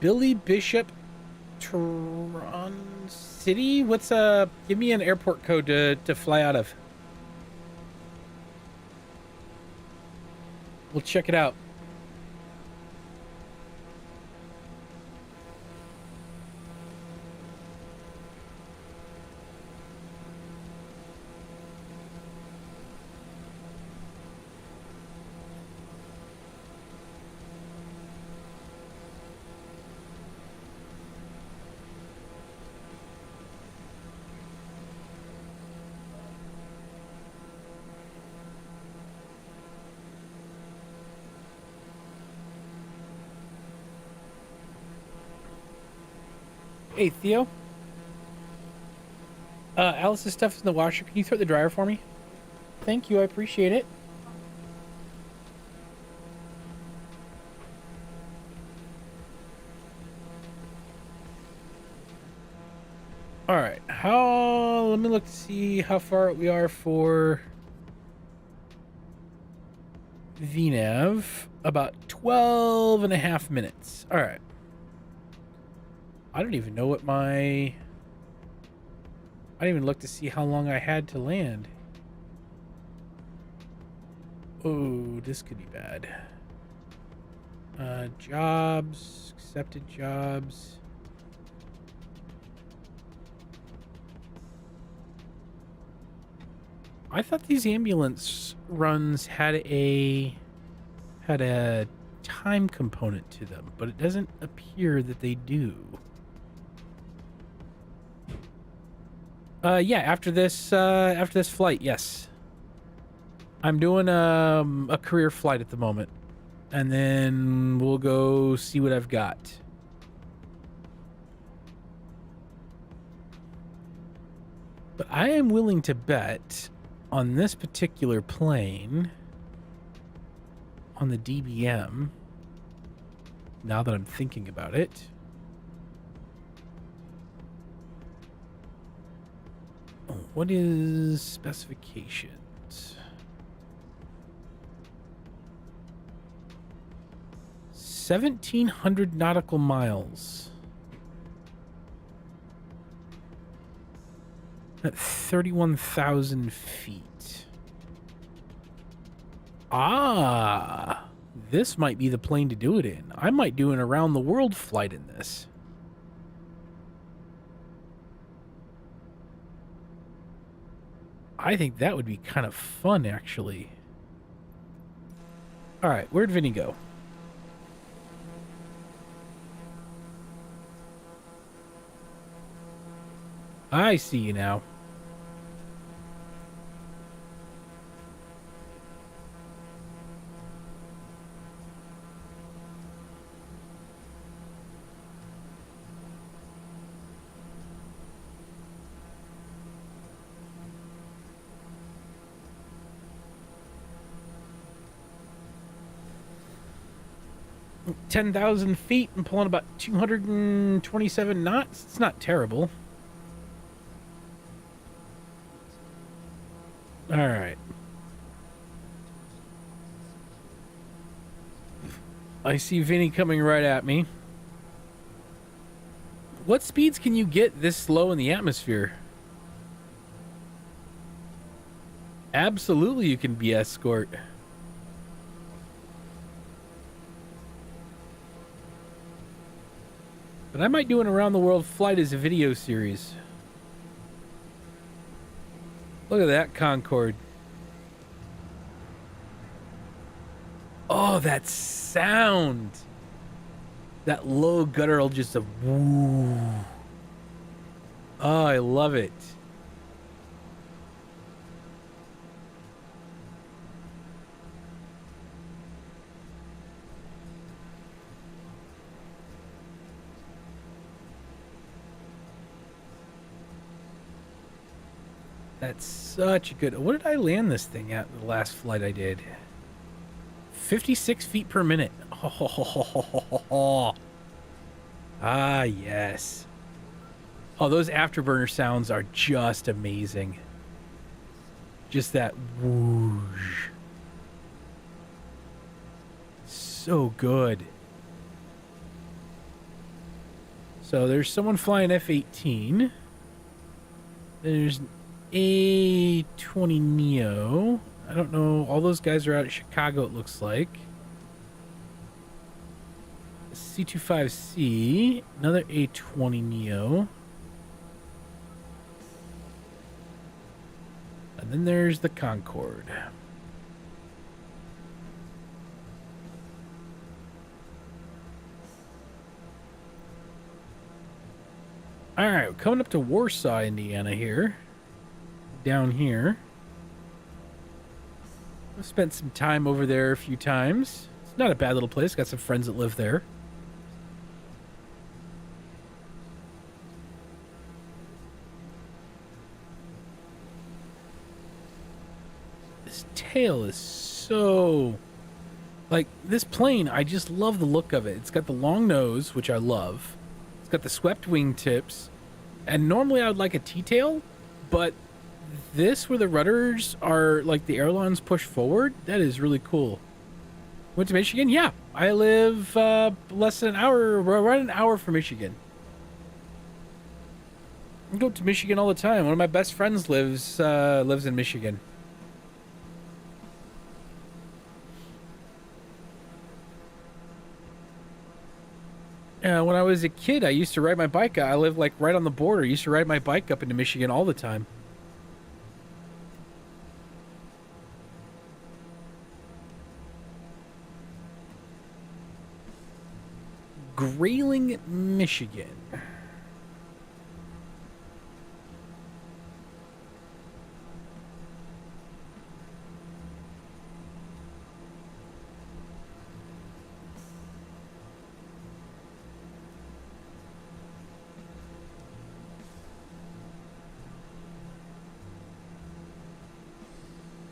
Billy Bishop, Tehran City. What's Give me an airport code to fly out of. We'll check it out. Hey, Theo. Alice's stuff is in the washer. Can you throw it in the dryer for me? Thank you. I appreciate it. All right. Let me look to see how far we are for VNav. About 12 and a half minutes. All right. I don't even know what I didn't even look to see how long I had to land. Oh, this could be bad. Jobs, accepted jobs. I thought these ambulance runs had a time component to them, but it doesn't appear that they do. Yeah, after this flight, yes. I'm doing a career flight at the moment, and then we'll go see what I've got. But I am willing to bet on this particular plane, on the DBM, now that I'm thinking about it. What is specifications? 1,700 nautical miles. At 31,000 feet. Ah, this might be the plane to do it in. I might do an around the world flight in this. I think that would be kind of fun, actually. All right, where'd Vinny go? I see you now. "10,000 feet and pulling about 227 knots. It's not terrible." All right. I see Vinny coming right at me. What speeds can you get this low in the atmosphere? Absolutely, you can be escort. But I might do an around the world flight as a video series. Look at that Concorde. Oh, that sound. That low guttural, just a woo. Oh, I love it. That's such a good... What did I land this thing at the last flight I did? 56 feet per minute. Oh. Ah, yes. Oh, those afterburner sounds are just amazing. Just that whoosh. So good. So there's someone flying F-18. There's an A-20 Neo. I don't know. All those guys are out at Chicago, it looks like. C-25C. Another A-20 Neo. And then there's the Concorde. All right, coming up to Warsaw, Indiana here. Down here. I've spent some time over there a few times. It's not a bad little place. Got some friends that live there. This tail is so... Like, this plane, I just love the look of it. It's got the long nose, which I love. It's got the swept wing tips. And normally I would like a T-tail, but this where the rudders are like the ailerons push forward, that is really cool. Went to Michigan? Yeah. I live less than an hour, around an hour from Michigan. I go to Michigan all the time. One of my best friends lives in Michigan. When I was a kid, I used to ride my bike. I live like right on the border. I used to ride my bike up into Michigan all the time. Grayling, Michigan.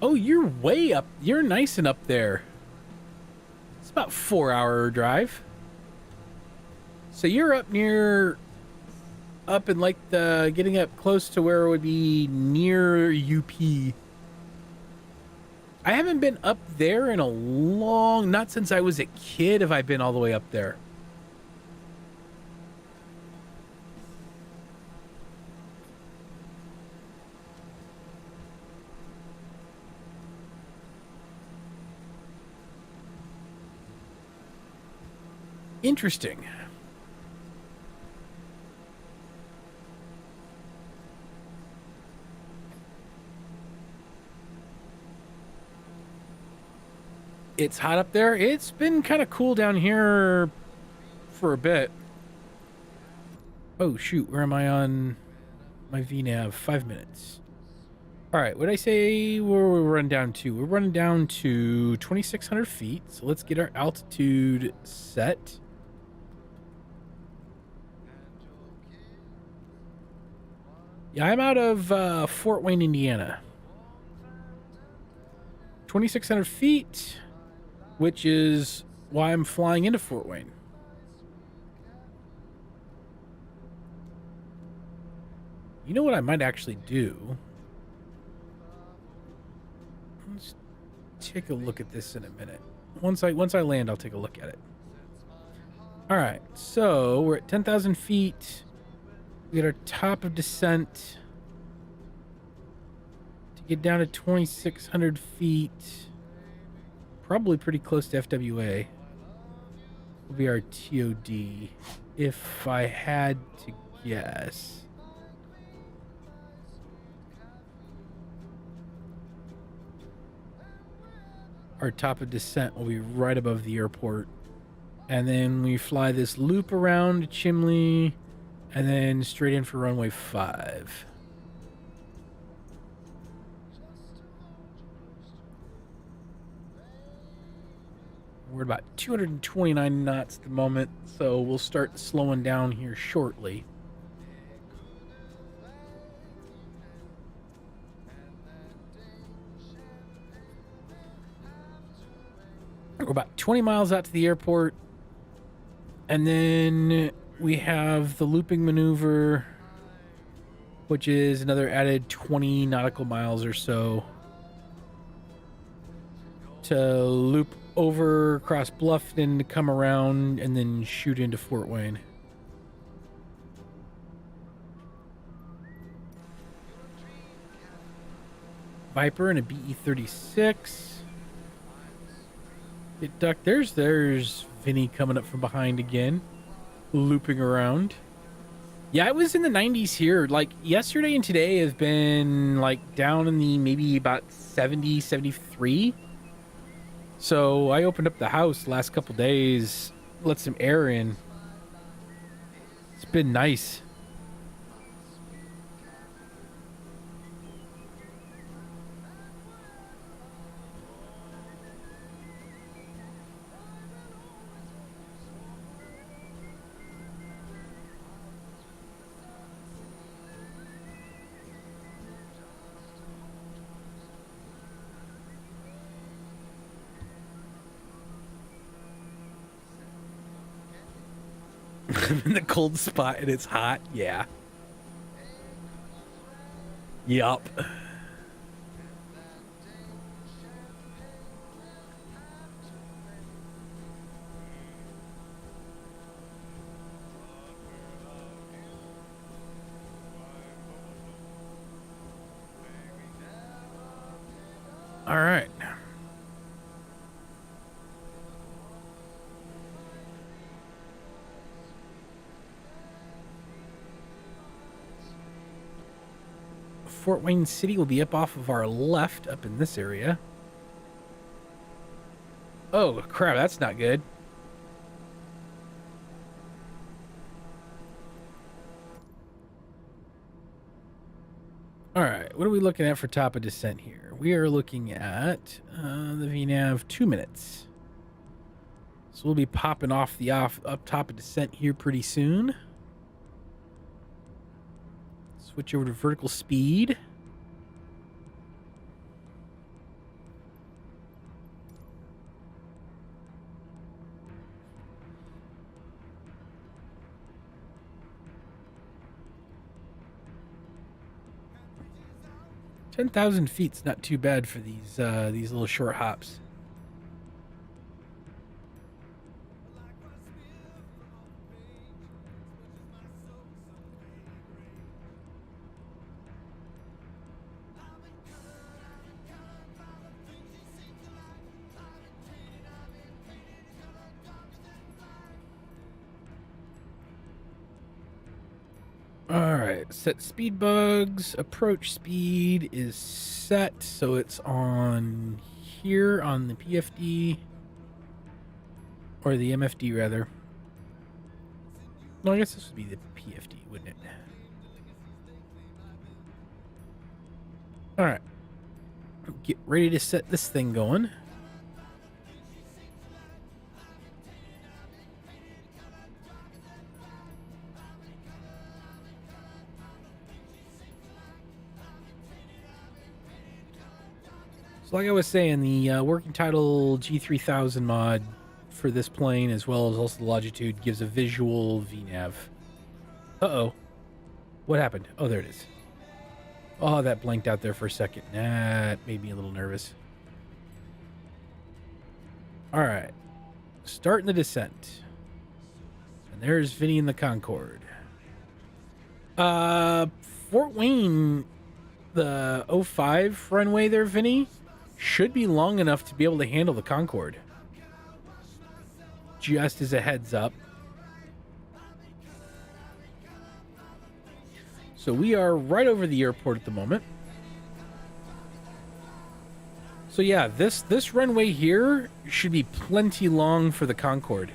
Oh, you're way up. You're nice and up there. It's about 4-hour drive. So you're up near, up in like the, getting up close to where it would be near UP. I haven't been up there in a long, not since I was a kid have I been all the way up there. Interesting. It's hot up there. It's been kind of cool down here for a bit. Oh, shoot. Where am I on? my VNav. 5 minutes. All right, what did I say we're running down to? We're running down to 2,600 feet. So let's get our altitude set. Yeah, I'm out of Fort Wayne, Indiana. 2,600 feet, which is why I'm flying into Fort Wayne. You know what I might actually do? Let's take a look at this in a minute. Once I land, I'll take a look at it. All right, so we're at 10,000 feet. We got our top of descent. To get down to 2,600 feet, probably pretty close to FWA, will be our TOD, if I had to guess. Our top of descent will be right above the airport. And then we fly this loop around Chimley and then straight in for runway 5. We're about 229 knots at the moment, so we'll start slowing down here shortly. We're about 20 miles out to the airport, and then we have the looping maneuver, which is another added 20 nautical miles or so to loop over across Bluffton to come around and then shoot into Fort Wayne. Viper and a BE-36. Get ducked. There's Vinny coming up from behind again, looping around. Yeah, it was in the 90s here. Like yesterday and today have been like down in the maybe about 70, 73. So I opened up the house the last couple days, let some air in. It's been nice. I'm in the cold spot and it's hot. Yeah. Yup. All right. Fort Wayne City will be up off of our left up in this area. Oh, crap. That's not good. All right. What are we looking at for top of descent here? We are looking at the VNav 2 minutes. So we'll be popping off the up top of descent here pretty soon. Switch over to vertical speed. $10,000 feet's not too bad for these little short hops. All right, set speed bugs. Approach speed is set, so it's on here on the PFD, or the MFD rather. No, I guess this would be the PFD, wouldn't it? All right. Get ready to set this thing going. So like I was saying, the working title G3000 mod for this plane, as well as also the Longitude, gives a visual VNav. Uh-oh. What happened? Oh, there it is. Oh, that blanked out there for a second. That made me a little nervous. All right. Starting the descent. And there's Vinny in the Concorde. Fort Wayne, the 05 runway there, Vinny, should be long enough to be able to handle the Concorde. Just as a heads up. So we are right over the airport at the moment. So yeah, this runway here should be plenty long for the Concorde.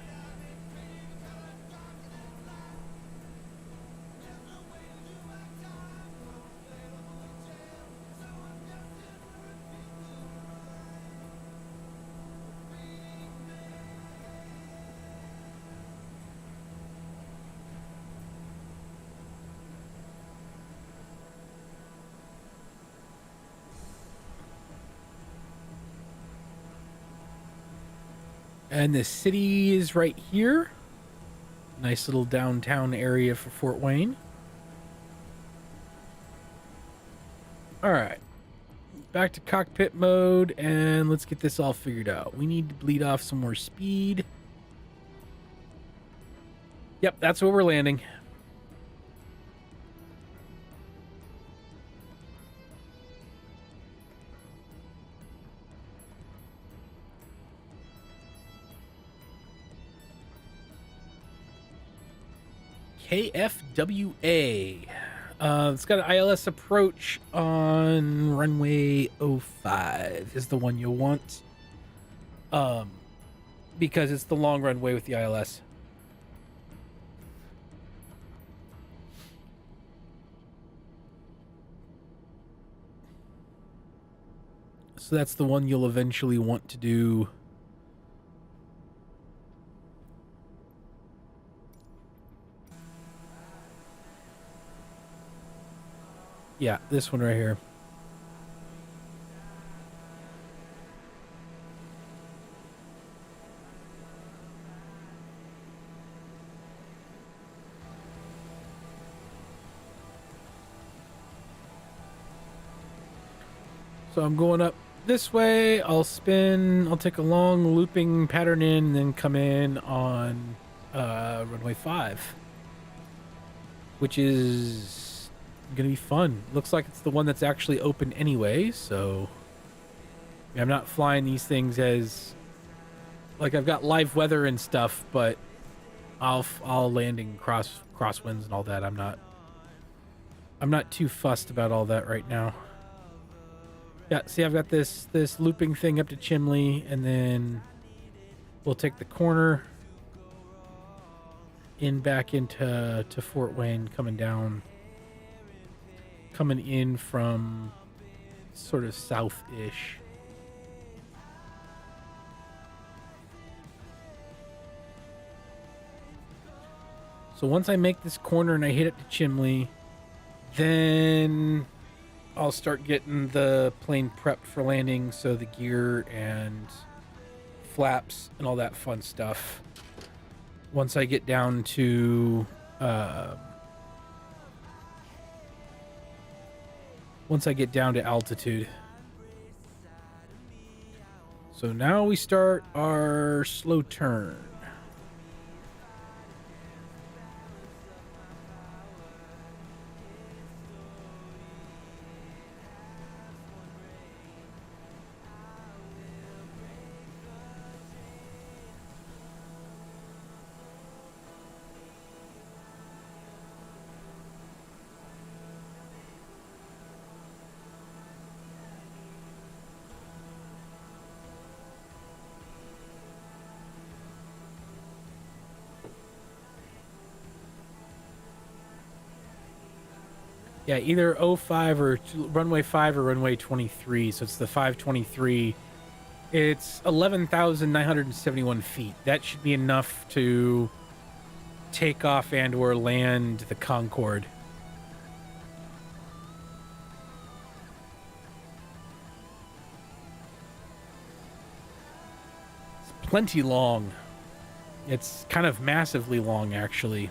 And the city is right here. Nice little downtown area for Fort Wayne. All right. Back to cockpit mode, and let's get this all figured out. We need to bleed off some more speed. Yep, that's where we're landing. KFWA. It's got an ILS approach on runway 05 is the one you'll want. Because it's the long runway with the ILS. So that's the one you'll eventually want to do. Yeah, this one right here. So I'm going up this way. I'll spin. I'll take a long looping pattern in and then come in on runway 5. Which is going to be fun. Looks like it's the one that's actually open anyway, so... I'm not flying these things as... Like, I've got live weather and stuff, but I'll landing crosswinds and all that. I'm not too fussed about all that right now. Yeah, see, I've got this looping thing up to Chimley, and then we'll take the corner back into Fort Wayne, coming in from sort of south-ish. So once I make this corner and I hit it to Chimley, then I'll start getting the plane prepped for landing, so the gear and flaps and all that fun stuff. Once I get down to altitude. So now we start our slow turn. Yeah, either '05 or runway 5 or runway 23. So it's the 523. It's 11,971 feet. That should be enough to take off and or land the Concorde. It's plenty long. It's kind of massively long, actually.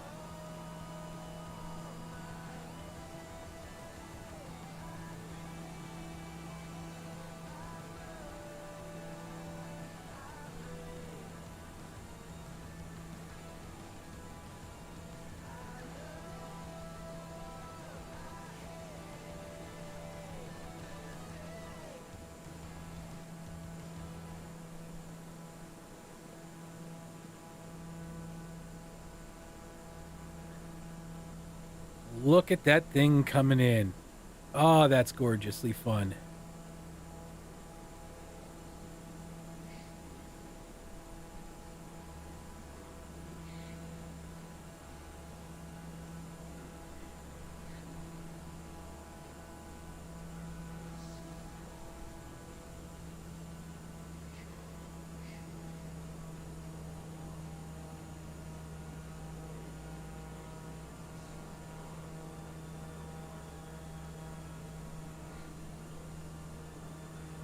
Look at that thing coming in. Oh, that's gorgeously fun.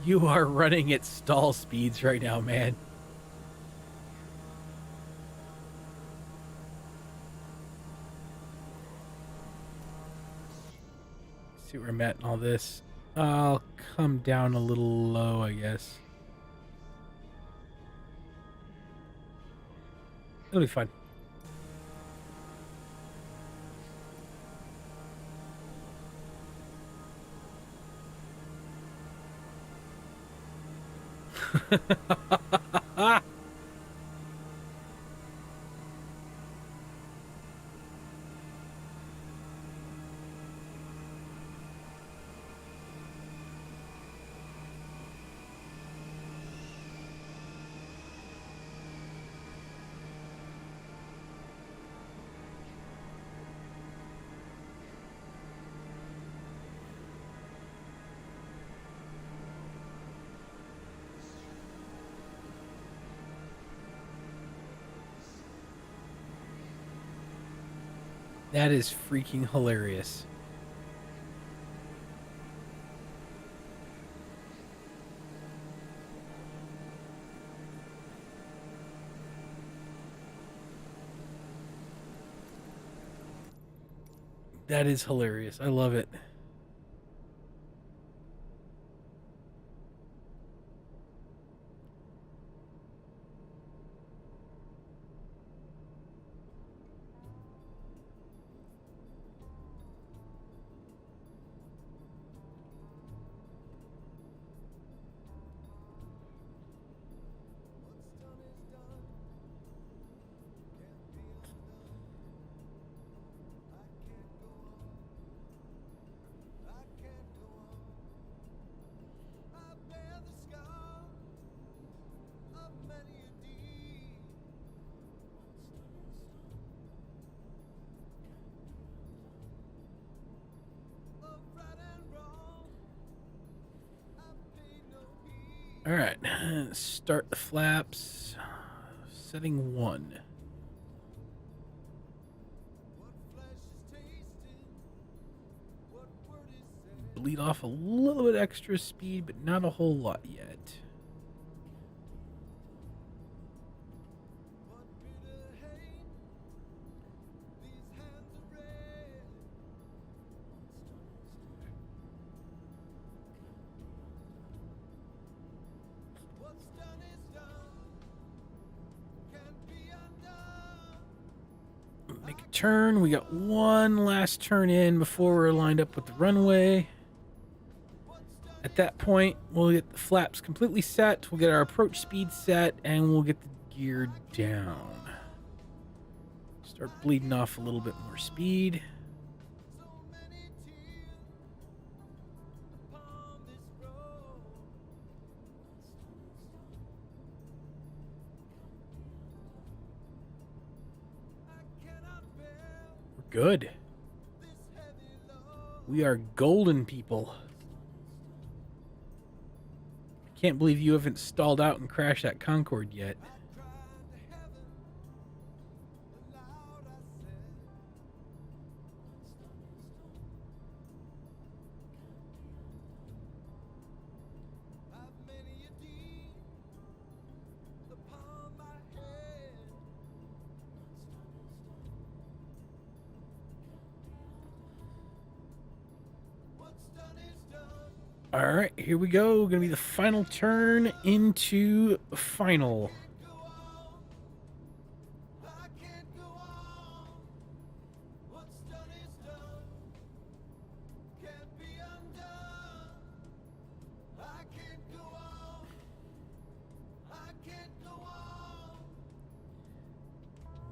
You are running at stall speeds right now, man. See where I'm at in all this. I'll come down a little low, I guess. It'll be fine. That is freaking hilarious. That is hilarious. I love it. All right, start the flaps. Setting 1. Bleed off a little bit extra speed, but not a whole lot yet. Make a turn. We got one last turn in before we're lined up with the runway. At that point, we'll get the flaps completely set, we'll get our approach speed set, and we'll get the gear down. Start bleeding off a little bit more speed. We're good. We are golden, people. I can't believe you haven't stalled out and crashed that Concorde yet. All right, here we go. Gonna be the final turn into final.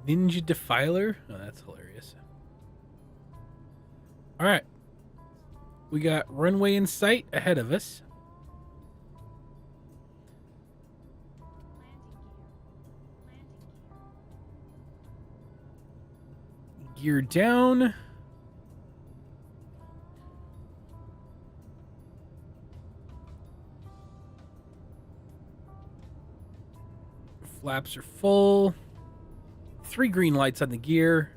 Ninja Defiler? Oh, that's hilarious. All right. We got runway in sight ahead of us. Gear down. Flaps are full. 3 green lights on the gear.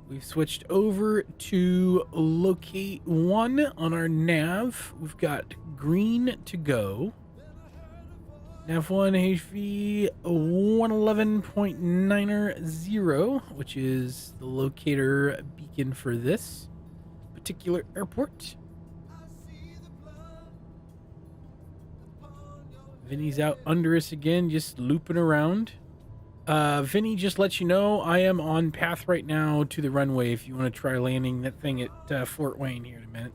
We've switched over to locate 1 on our nav. We've got green to go. Nav 1 HV 111.90, which is the locator beacon for this particular airport. Vinny's out under us again, just looping around. Vinny, just let you know, I am on path right now to the runway if you want to try landing that thing at Fort Wayne here in a minute.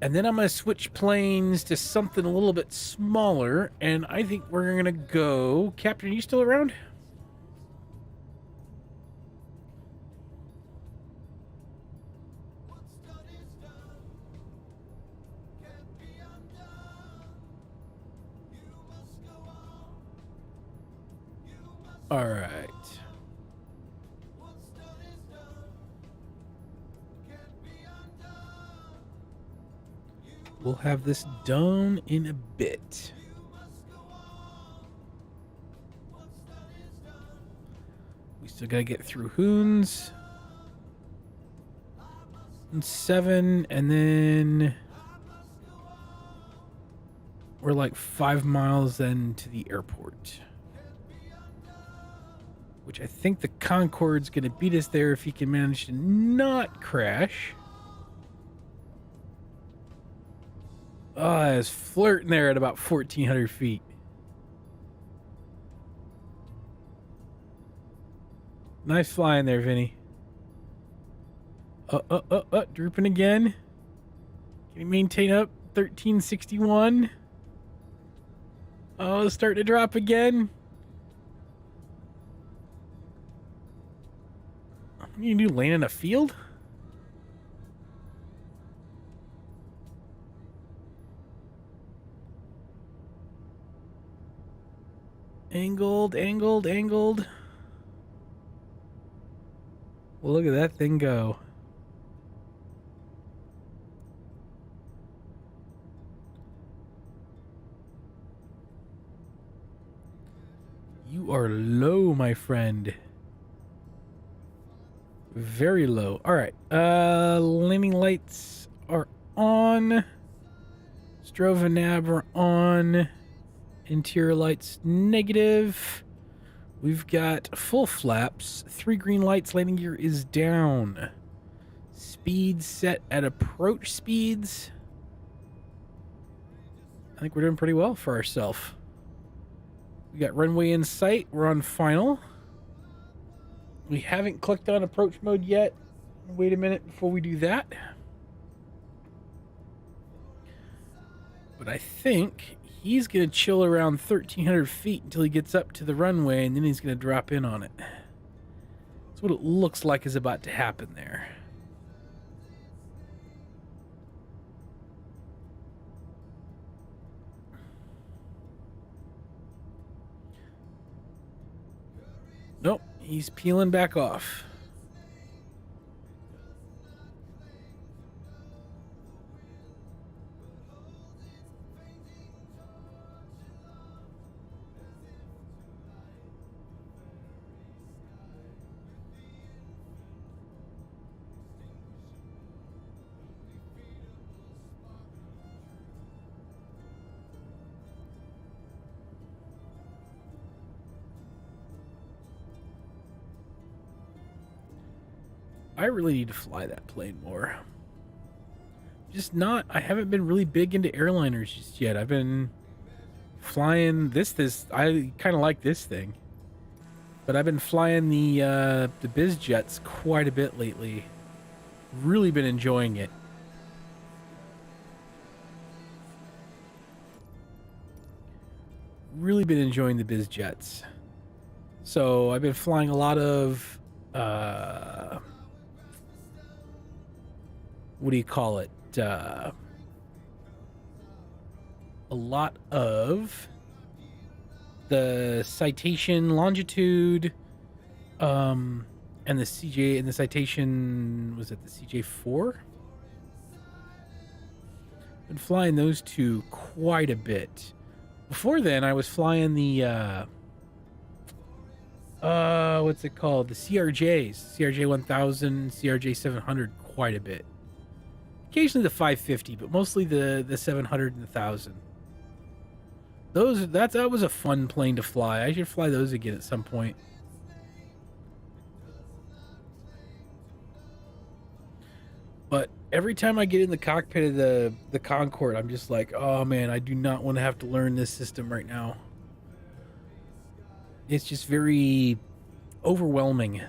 And then I'm going to switch planes to something a little bit smaller, and I think we're going to go... Captain, are you still around? All right. We'll have this done in a bit. We still gotta get through Hoons. And 7, and then we're like 5 miles then to the airport. Which I think the Concorde's gonna beat us there if he can manage to not crash. Oh, it's flirting there at about 1,400 feet. Nice flying there, Vinny. Drooping again. Can you maintain up? 1361. Oh, it's starting to drop again. What do you do, land in a field? Angled. Well, look at that thing go. You are low, my friend. Very low. All right. Landing lights are on. Strova nav are on. Interior lights negative. We've got full flaps. 3 green lights. Landing gear is down. Speed set at approach speeds. I think we're doing pretty well for ourselves. We got runway in sight. We're on final. We haven't clicked on approach mode yet. Wait a minute before we do that. But I think he's going to chill around 1,300 feet until he gets up to the runway, and then he's going to drop in on it. That's what it looks like is about to happen there. Nope, he's peeling back off. I really need to fly that plane more. Just not, I haven't been really big into airliners just yet. I've been flying this, I kind of like this thing. But I've been flying the biz jets quite a bit lately. Really been enjoying it. Really been enjoying the biz jets. So I've been flying a lot of what do you call it? A lot of the citation longitude, and the CJ, and the citation, was it the CJ4? Been flying those two quite a bit. Before then, I was flying the what's it called? The CRJs, CRJ 1000, CRJ 700 quite a bit. Occasionally the 550, but mostly the 700 and the 1000. That was a fun plane to fly. I should fly those again at some point. But every time I get in the cockpit of the Concorde, I'm just like, oh man, I do not want to have to learn this system right now. It's just very overwhelming.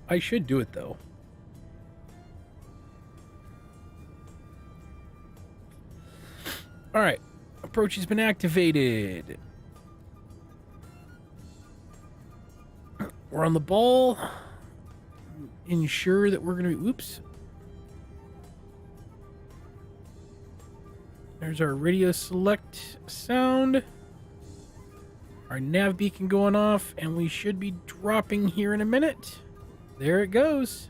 I should do it though. All right, approach has been activated. We're on the ball. Ensure that we're going to be... Oops. There's our radio select sound. Our nav beacon going off, and we should be dropping here in a minute. There it goes.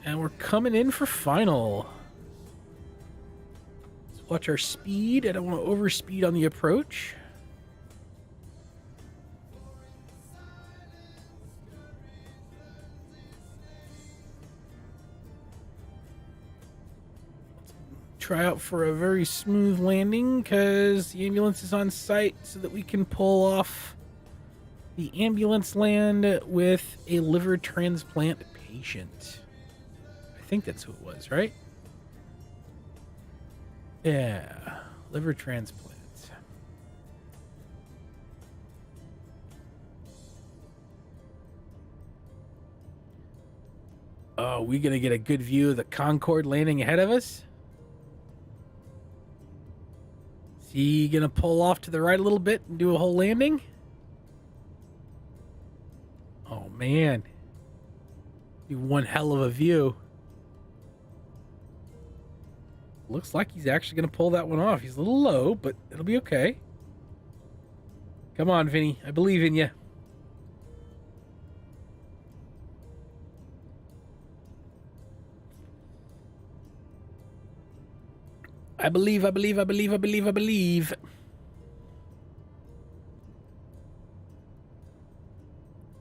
And we're coming in for final. Let's watch our speed. I don't want to overspeed on the approach. Try out for a very smooth landing because the ambulance is on site so that we can pull off the ambulance land with a liver transplant patient. I think that's who it was, right? Yeah, liver transplant. Oh, we gonna get a good view of the Concorde landing ahead of us? He gonna pull off to the right a little bit and do a whole landing? Oh man, be one hell of a view. Looks like he's actually gonna pull that one off. He's a little low, but it'll be okay. Come on, Vinny, I believe in you. I believe.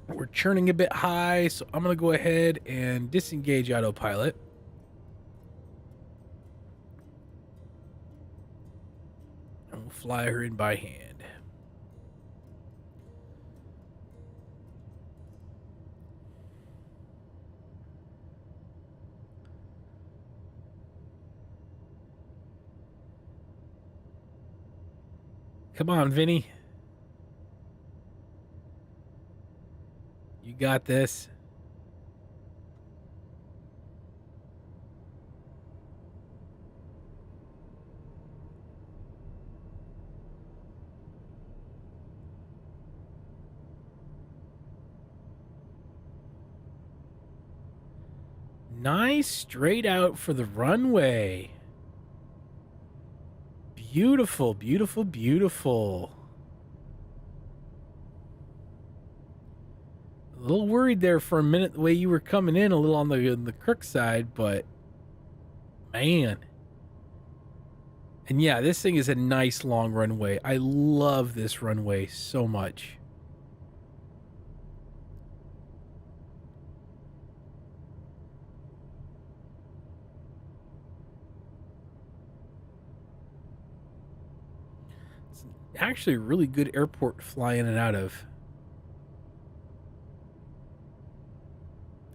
We're churning a bit high, so I'm going to go ahead and disengage autopilot. And we'll fly her in by hand. Come on, Vinny. You got this. Nice straight out for the runway. Beautiful, beautiful, beautiful. A little worried there for a minute the way you were coming in, a little on the crook side, but man. And yeah, this thing is a nice long runway. I love this runway so much. It's actually a really good airport to fly in and out of.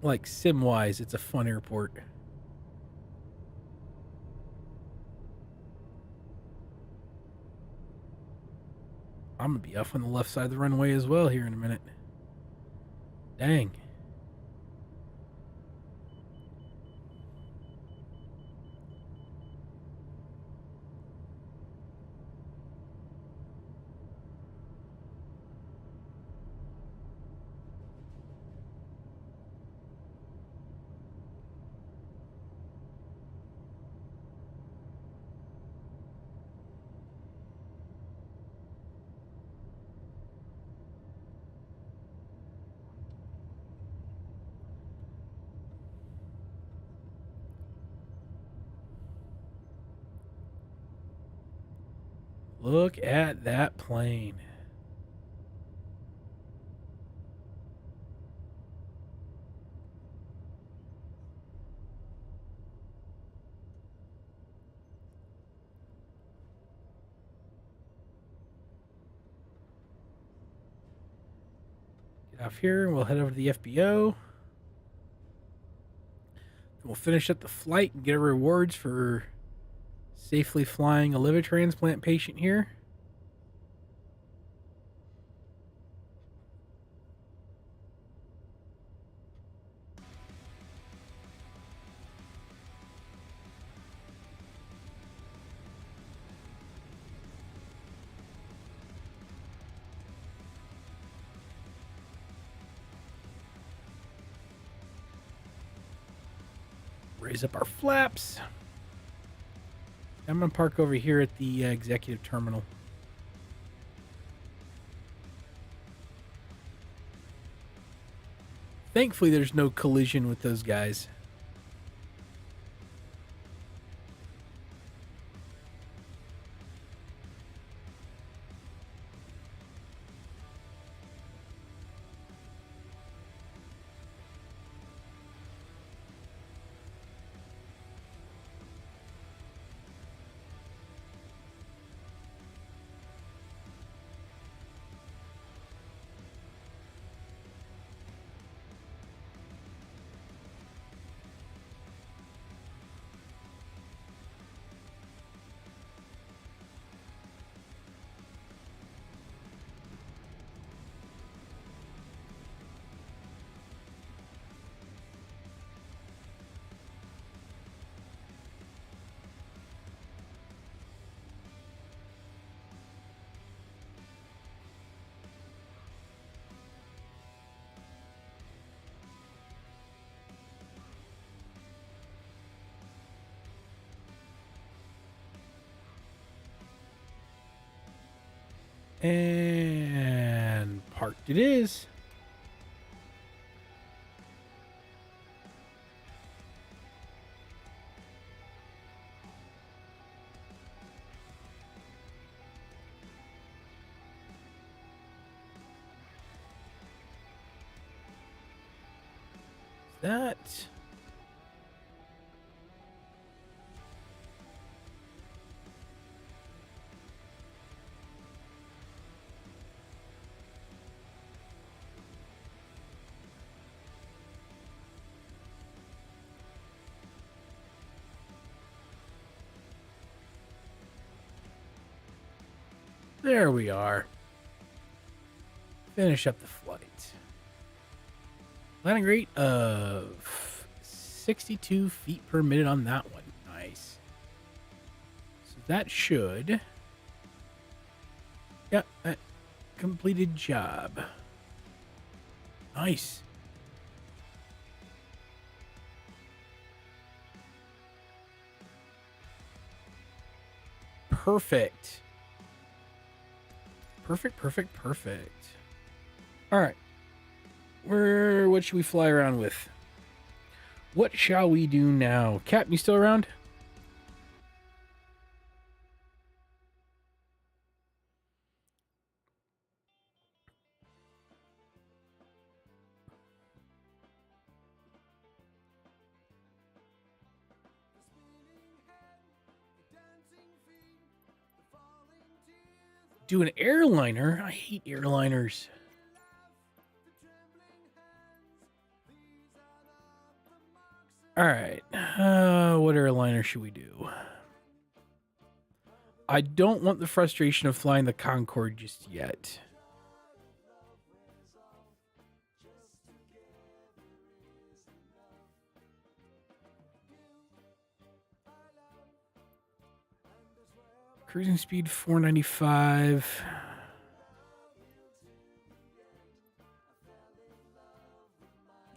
Like sim-wise, it's a fun airport. I'm gonna be off on the left side of the runway as well here in a minute. Dang. Look at that plane. Get off here and we'll head over to the FBO. We'll finish up the flight and get our rewards for safely flying a liver transplant patient here. Raise up our flaps. I'm going to park over here at the executive terminal. Thankfully, there's no collision with those guys. And parked it is. That. There we are. Finish up the flight. Landing rate of 62 feet per minute on that one. Nice. So that should... Yeah, completed job. Nice. Perfect. Perfect. All right. What should we fly around with? What shall we do now? Cap, you still around? Do an airliner? I hate airliners. All right. What airliner should we do? I don't want the frustration of flying the Concorde just yet. Cruising speed 495.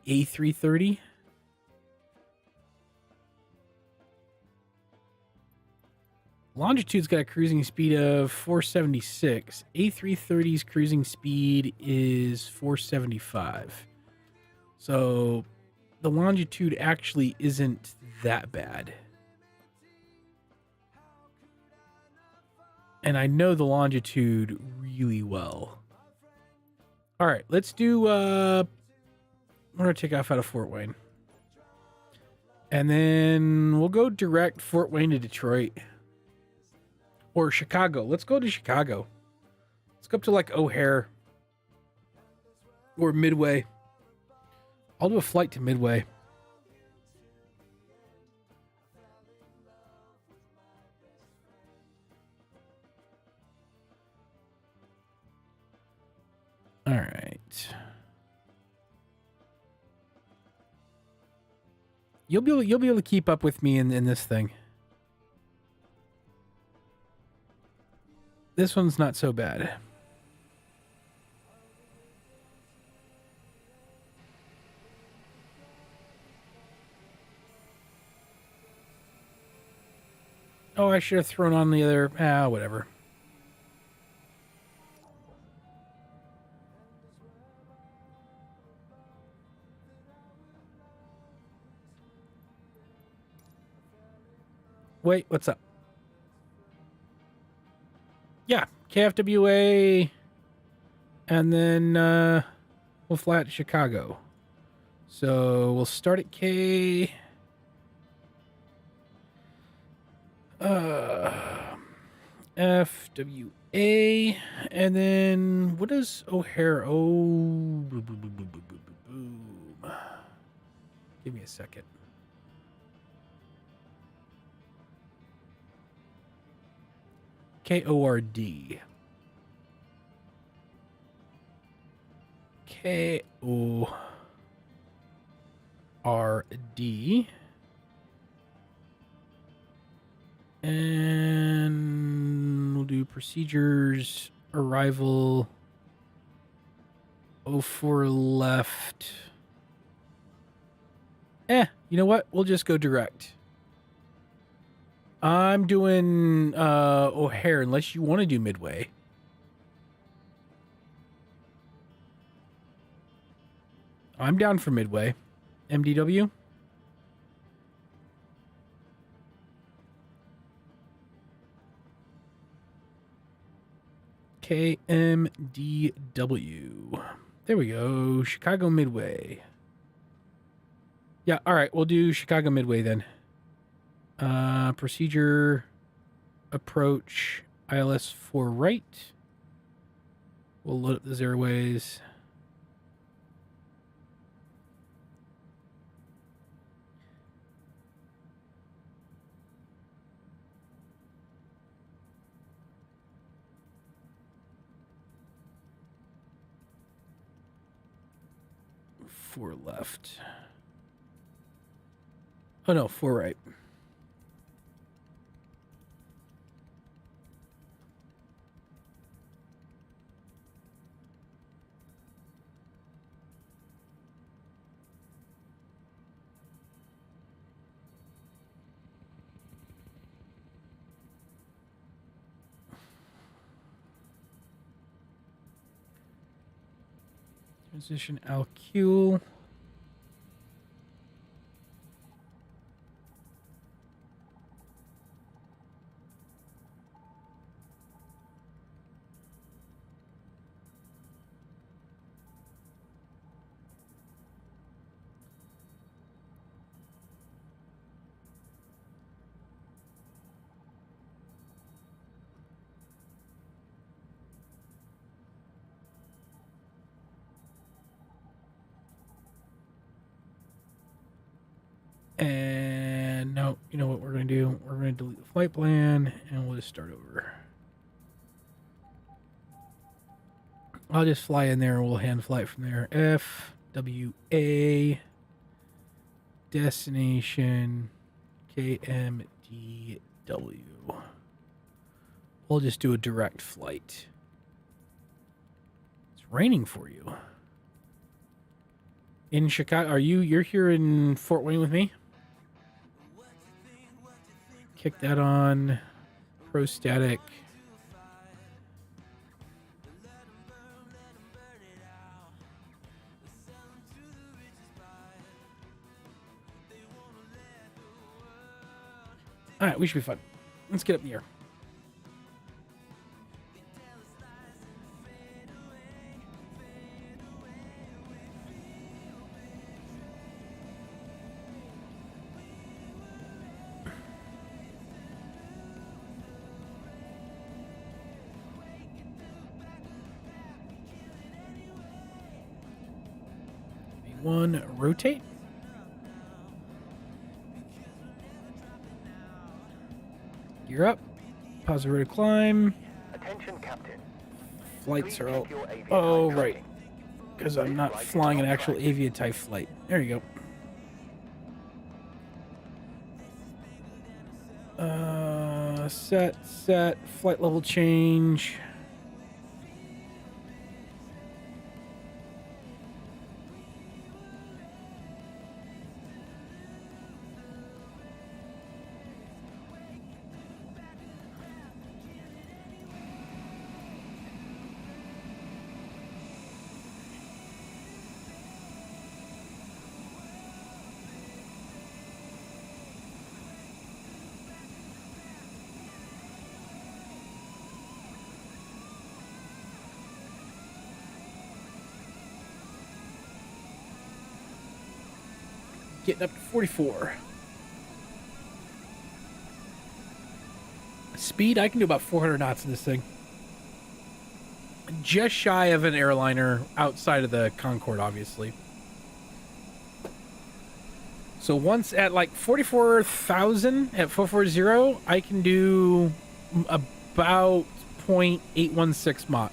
A330. Longitude's got a cruising speed of 476. A330's cruising speed is 475. So the longitude actually isn't that bad. And I know the longitude really well. All right, let's do... we're going to take off out of Fort Wayne. And then we'll go direct Fort Wayne to Detroit. Or Chicago. Let's go to Chicago. Let's go up to like O'Hare. Or Midway. I'll do a flight to Midway. All right. You'll be able to keep up with me in this thing. This one's not so bad. Oh, I should have thrown on the other... whatever. Wait, what's up? Yeah, KFWA, and then we'll fly out to Chicago. So we'll start at K. FWA, and then what is O'Hare? Oh, boom. Give me a second. KORD. KORD. And we'll do procedures, arrival, 04 left. You know what? We'll just go direct. I'm doing O'Hare unless you want to do Midway. I'm down for Midway. MDW? KMDW. There we go. Chicago Midway. Yeah, all right. We'll do Chicago Midway then. Procedure, approach, ILS 4 right. We'll load up the airways. Four left. Oh no, 4 right. Transition alkyl. And no, you know what we're going to do? We're going to delete the flight plan and we'll just start over. I'll just fly in there and we'll hand flight from there. FWA destination KMDW. We'll just do a direct flight. It's raining for you. In Chicago, you're here in Fort Wayne with me? Kick that on. Pro static. All right, we should be fine. Let's get up in the air. One, rotate. Gear up. Pause the rate of climb. Attention, Captain. Flights Please are all... check your Aviatife Oh, right. training. Because I'm not flying an actual Aviatife flight. There you go. Set. Flight level change. Getting up to 44. Speed, I can do about 400 knots in this thing. Just shy of an airliner outside of the Concorde, obviously. So once at like 44,000 at 440, I can do about 0.816 Mach.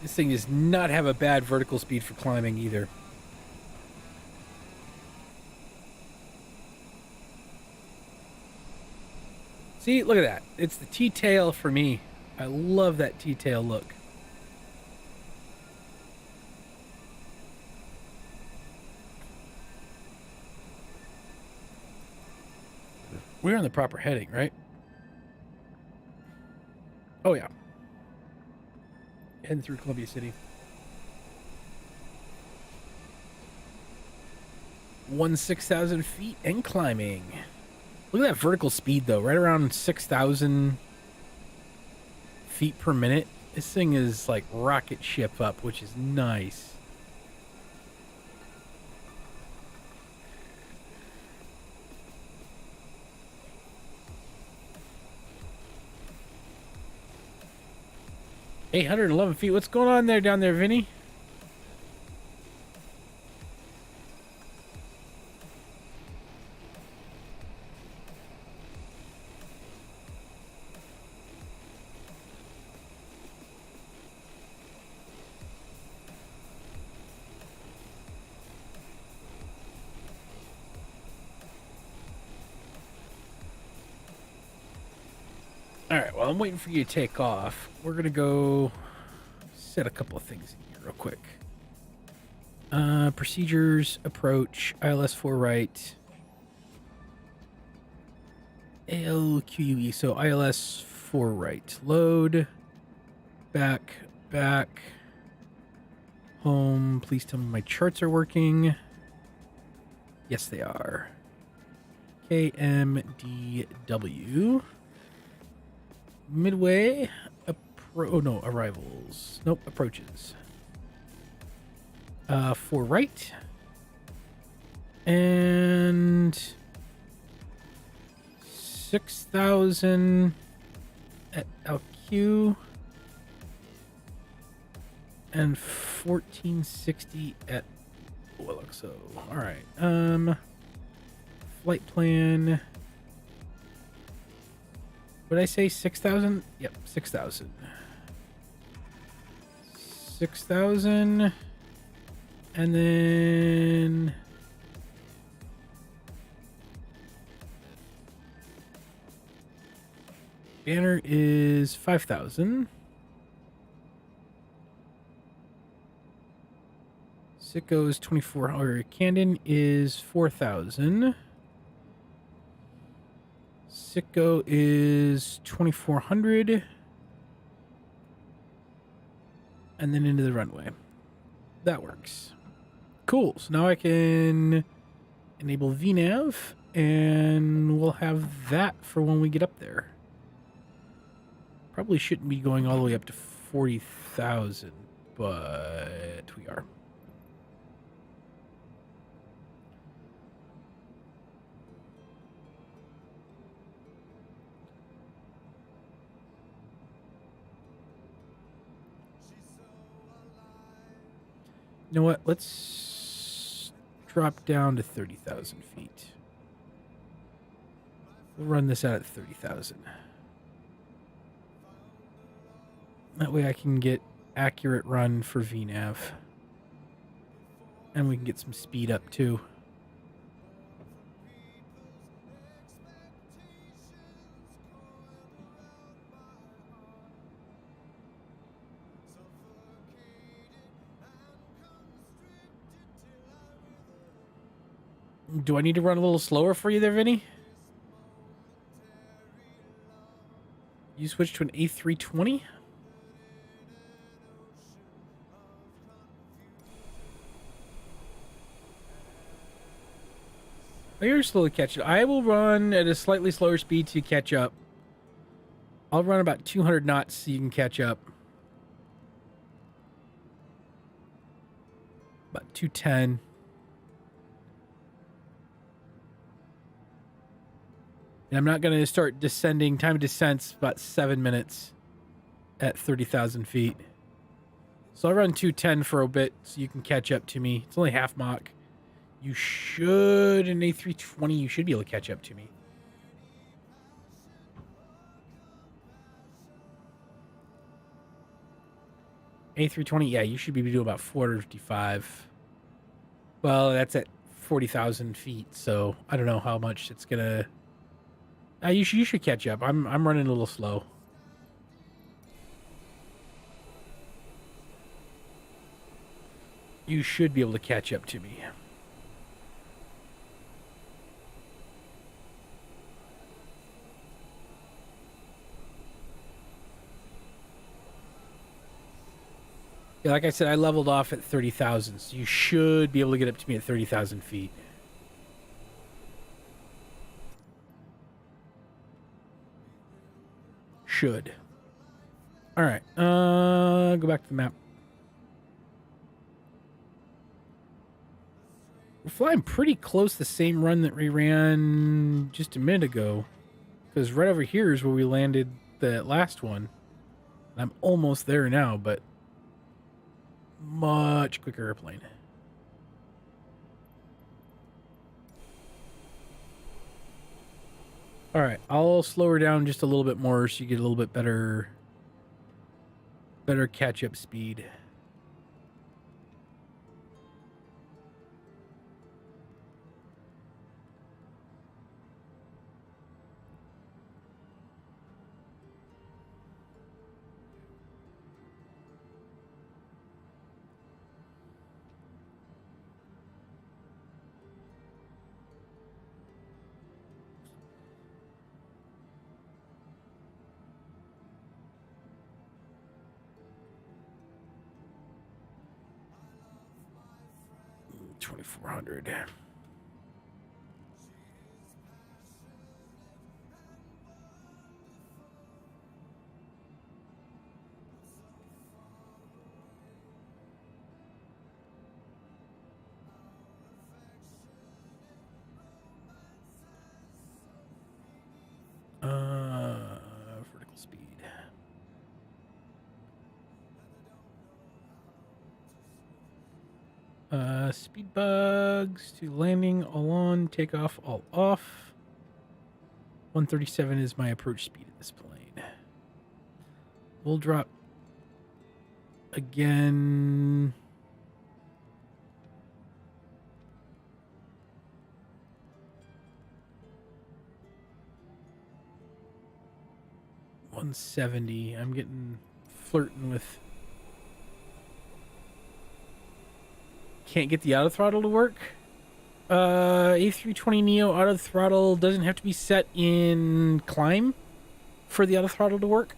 This thing does not have a bad vertical speed for climbing either. See, look at that. It's the T-tail for me. I love that T-tail look. We're on the proper heading, right? Oh, yeah. Heading through Columbia City. 6,000 feet and climbing. Look at that vertical speed, though. Right around 6,000 feet per minute. This thing is like rocket ship up, which is nice. $811 feet. What's going on there down there, Vinny? while I'm waiting for you to take off, we're going to go set a couple of things in here real quick. Procedures, approach, ILS 4 right, ALQUE, so ILS 4 right, load, back, home, please tell me my charts are working. Yes, they are. KMDW. Midway, arrivals. Nope, approaches. 4 right. And 6,000 at LQ. And 1460 at Willoxo. Alright. Flight plan. Would I say 6,000? Yep, 6,000. 6,000. And then banner is 5,000. Sicko is 2,400. Candon is 4,000. Sicko is 2,400. And then into the runway. That works. Cool. So now I can enable VNav, and we'll have that for when we get up there. Probably shouldn't be going all the way up to 40,000, but we are. You know what? Let's drop down to 30,000 feet. We'll run this out at 30,000. That way I can get accurate run for VNav. And we can get some speed up too. Do I need to run a little slower for you there, Vinny? You switch to an A320? Oh, you're slowly catching up. I will run at a slightly slower speed to catch up. I'll run about 200 knots so you can catch up. About 210. And I'm not going to start descending. Time of descent's about 7 minutes at 30,000 feet. So I'll run 210 for a bit so you can catch up to me. It's only half Mach. You should, in A320, you should be able to catch up to me. A320, yeah, you should be doing about 455. Well, that's at 40,000 feet, so I don't know how much it's going to... you should catch up. I'm running a little slow. You should be able to catch up to me. Yeah, like I said, I leveled off at 30,000, so you should be able to get up to me at 30,000 feet. Should. All right. Go back to the map. We're flying pretty close to the same run that we ran just a minute ago. Because right over here is where we landed the last one. I'm almost there now, but much quicker airplane. All right, I'll slow her down just a little bit more so you get a little bit better catch-up speed. 2400. Vertical speed. Speed bugs to landing, all on, takeoff, all off. 137 is my approach speed at this plane. We'll drop again. $170. I'm getting flirting with. Can't get the auto throttle to work. A320neo auto throttle doesn't have to be set in climb for the auto throttle to work.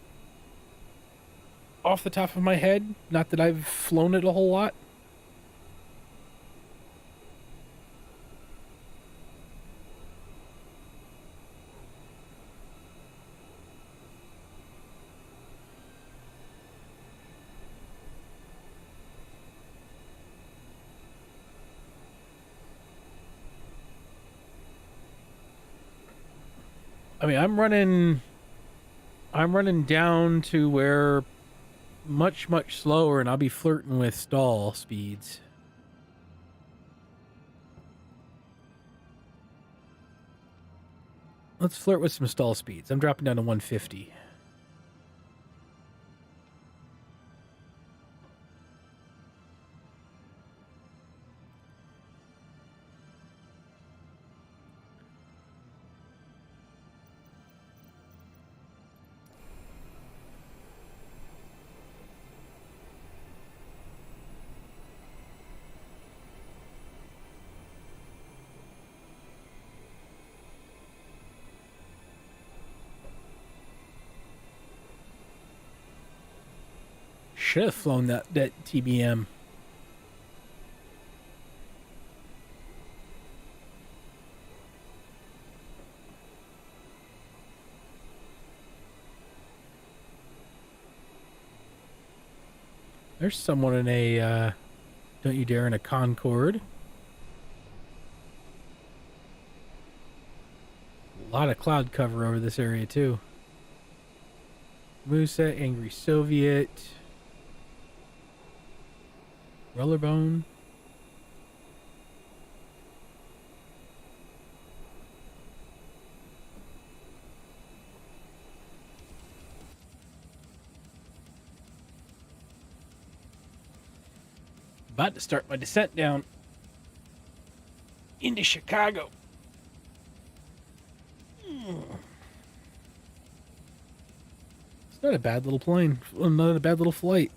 Off the top of my head, not that I've flown it a whole lot. I mean, I'm running down to where much slower, and I'll be flirting with stall speeds. Let's flirt with some stall speeds. I'm dropping down to 150. Should have flown that TBM. There's someone in a, don't you dare, in a Concorde. A lot of cloud cover over this area, too. Musa, Angry Soviet. Rollerbone. About to start my descent down into Chicago. It's not a bad little plane. Not a bad little flight.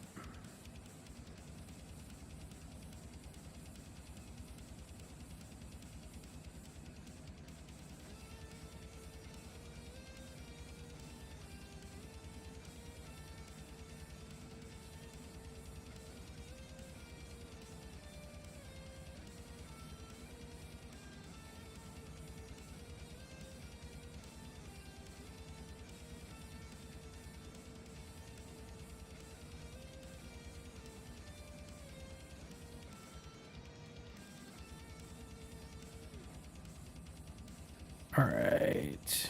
All right.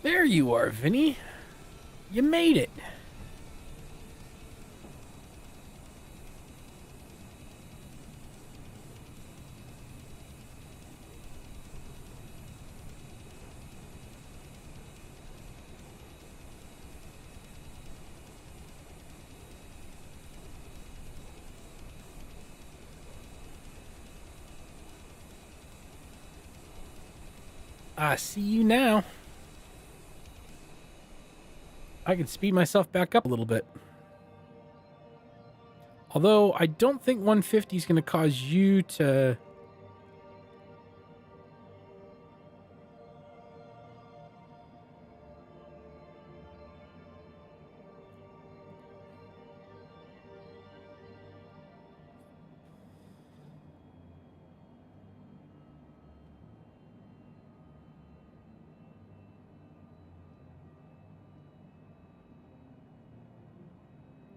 There you are, Vinny. You made it. I see you now. I can speed myself back up a little bit. Although, I don't think 150 is going to cause you to...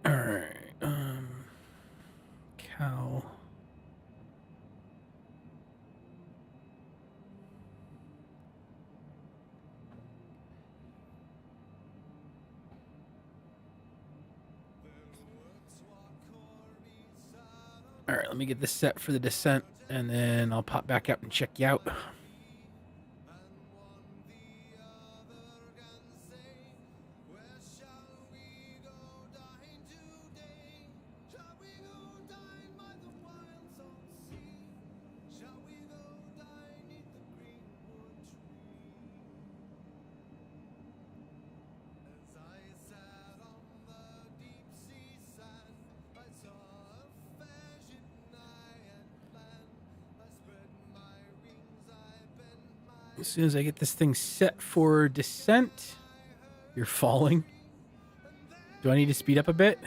Alright, Cal... Alright, let me get this set for the descent, and then I'll pop back out and check you out. As soon as I get this thing set for descent... You're falling. Do I need to speed up a bit?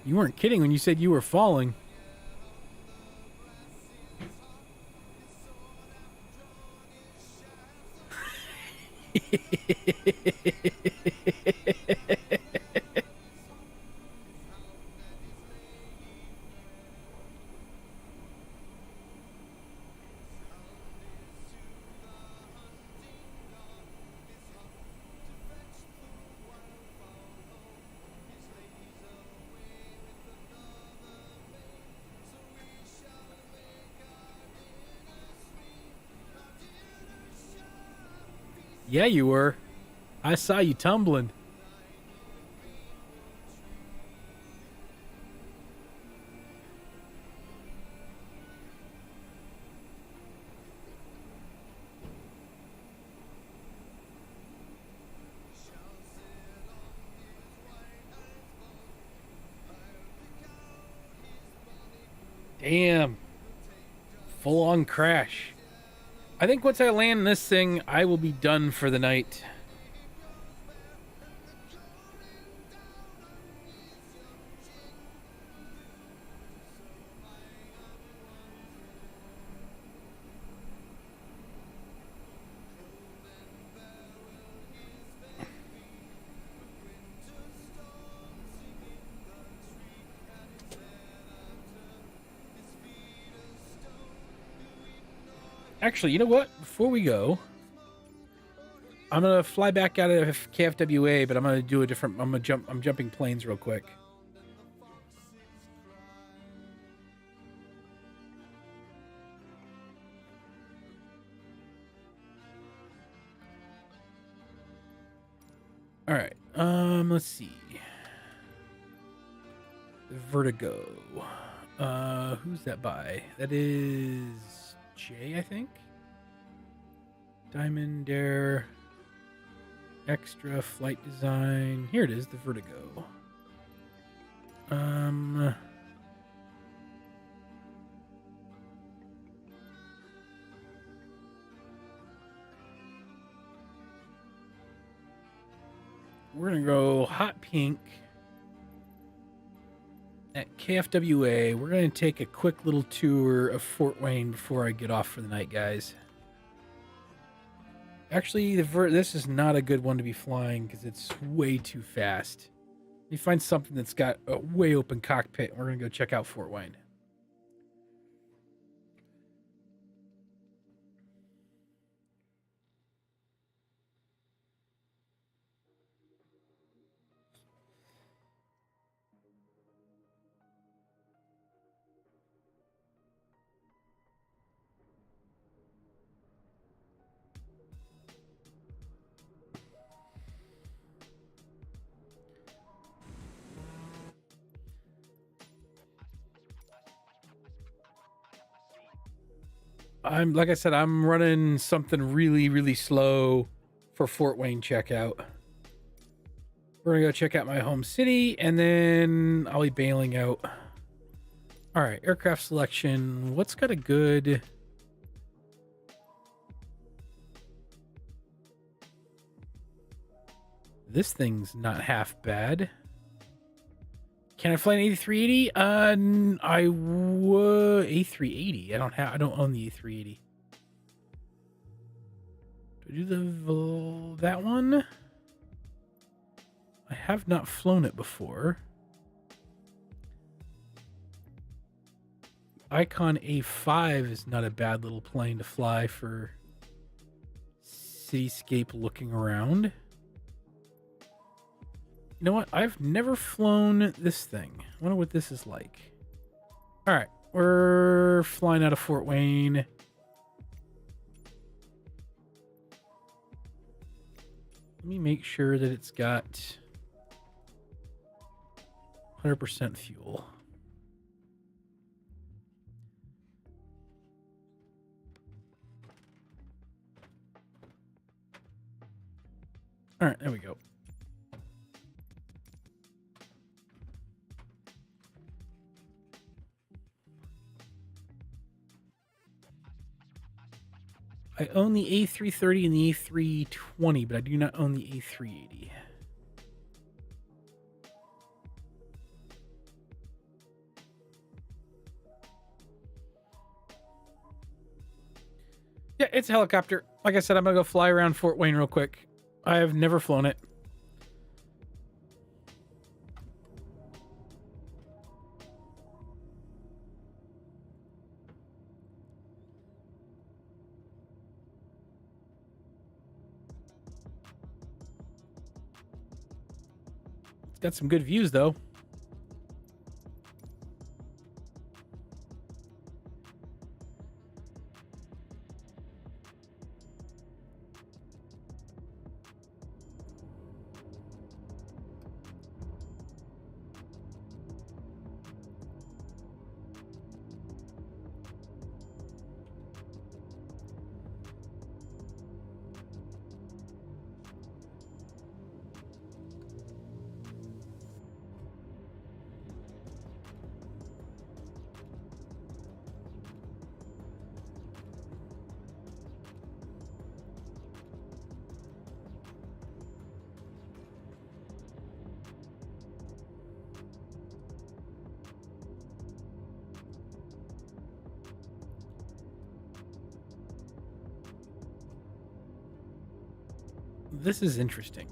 You weren't kidding when you said you were falling. Yeah, you were. I saw you tumbling. Damn. Full on crash. I think once I land this thing, I will be done for the night. Actually, you know what? Before we go, I'm gonna fly back out of KFWA, but I'm gonna do a different. I'm jumping planes real quick. All right. Let's see. Vertigo. Who's that by? That is Jay, I think. Diamond Dare. Extra flight design. Here it is, the Vertigo. We're gonna go hot pink at KFWA. We're gonna take a quick little tour of Fort Wayne before I get off for the night, guys. Actually, this is not a good one to be flying because it's way too fast. You find something that's got a way open cockpit. We're gonna go check out Fort Wayne. I'm like I said, I'm running something really, really slow for Fort Wayne checkout. We're gonna go check out my home city, and then I'll be bailing out. All right, aircraft selection. What's got a good? This thing's not half bad. Can I fly an A380? I would A380. I don't own the A380. Do I do that one? I have not flown it before. Icon A5 is not a bad little plane to fly for cityscape looking around. You know what? I've never flown this thing. I wonder what this is like. All right, we're flying out of Fort Wayne. Let me make sure that it's got 100% fuel. All right, there we go. I own the A330 and the A320, but I do not own the A380. Yeah, it's a helicopter. Like I said, I'm going to go fly around Fort Wayne real quick. I have never flown it. It's got some good views, though. This is interesting.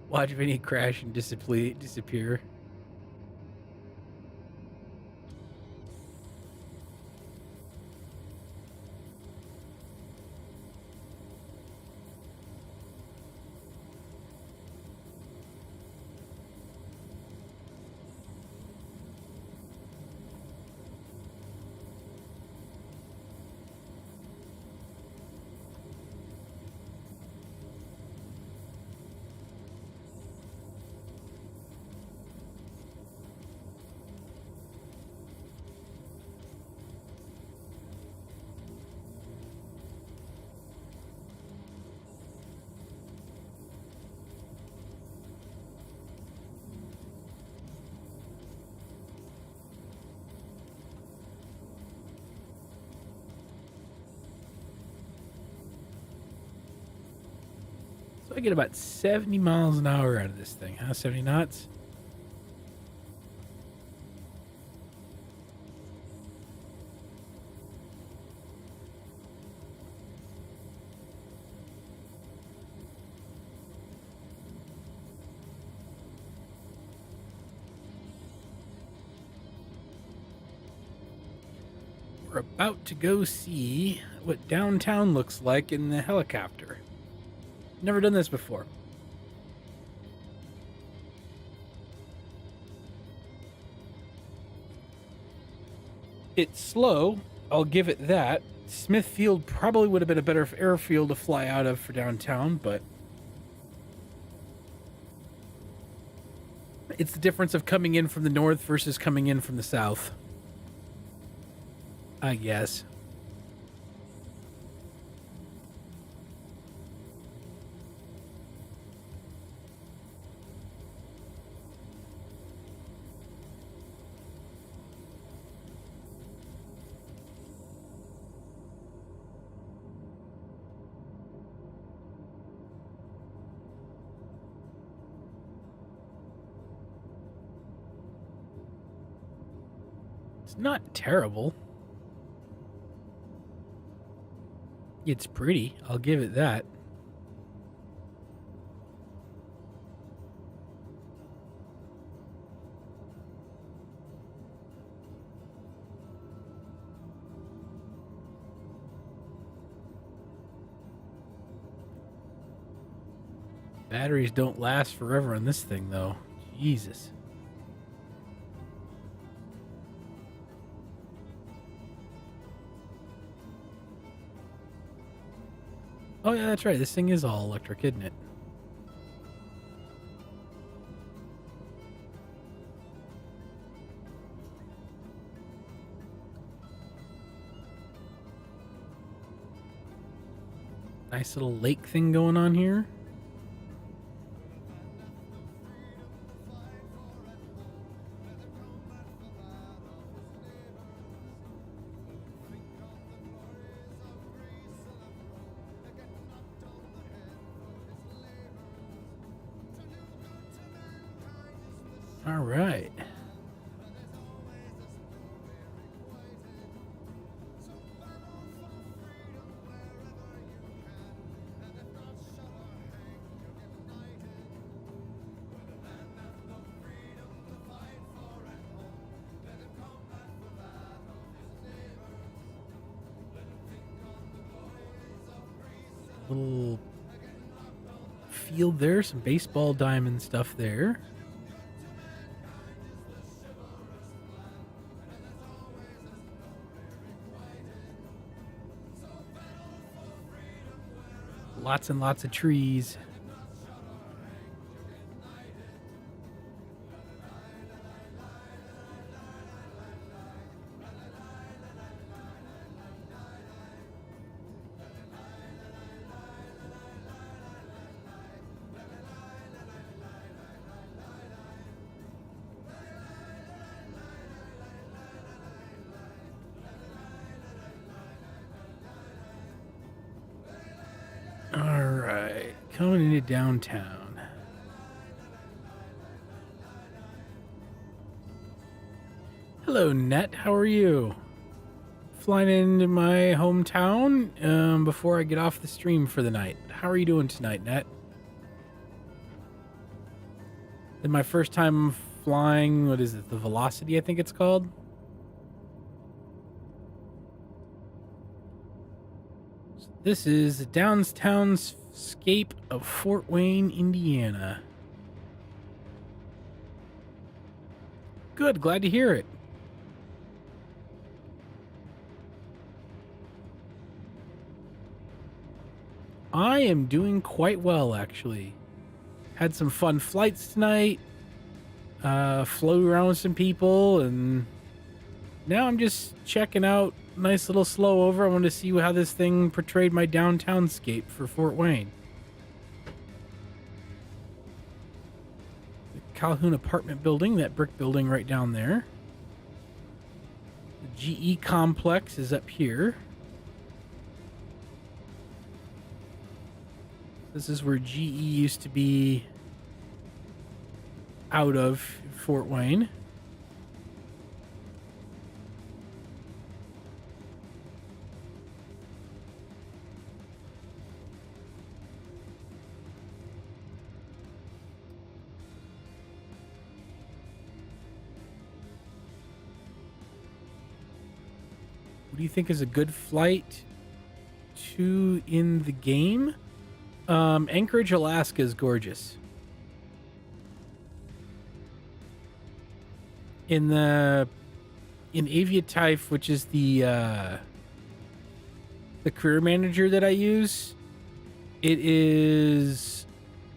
Watch Vinny crash and disappear. So I get about 70 miles an hour out of this thing, huh? 70 knots. We're about to go see what downtown looks like in the helicopter. Never done this before. It's slow, I'll give it that. Smithfield probably would have been a better airfield to fly out of for downtown, but it's the difference of coming in from the north versus coming in from the south, I guess. It's not terrible. It's pretty, I'll give it that. Batteries don't last forever on this thing, though. Jesus. Oh, yeah, that's right. This thing is all electric, isn't it? Nice little lake thing going on here. All right. Little field there, some baseball diamond stuff there. Lots and lots of trees. All right, coming into downtown. Hello, Net. How are you? Flying into my hometown before I get off the stream for the night. How are you doing tonight, Net? It's my first time flying. What is it? The Velocity, I think it's called. This is the downtown scape of Fort Wayne, Indiana. Good, glad to hear it. I am doing quite well, actually. Had some fun flights tonight. Flew around with some people, and now I'm just checking out. Nice little slow over. I wanted to see how this thing portrayed my downtown scape for Fort Wayne. The Calhoun apartment building, that brick building right down there. The GE complex is up here. This is where GE used to be out of Fort Wayne. do you think is a good flight to in the game? Anchorage, Alaska is gorgeous. In Aviatife, which is the career manager that I use, it is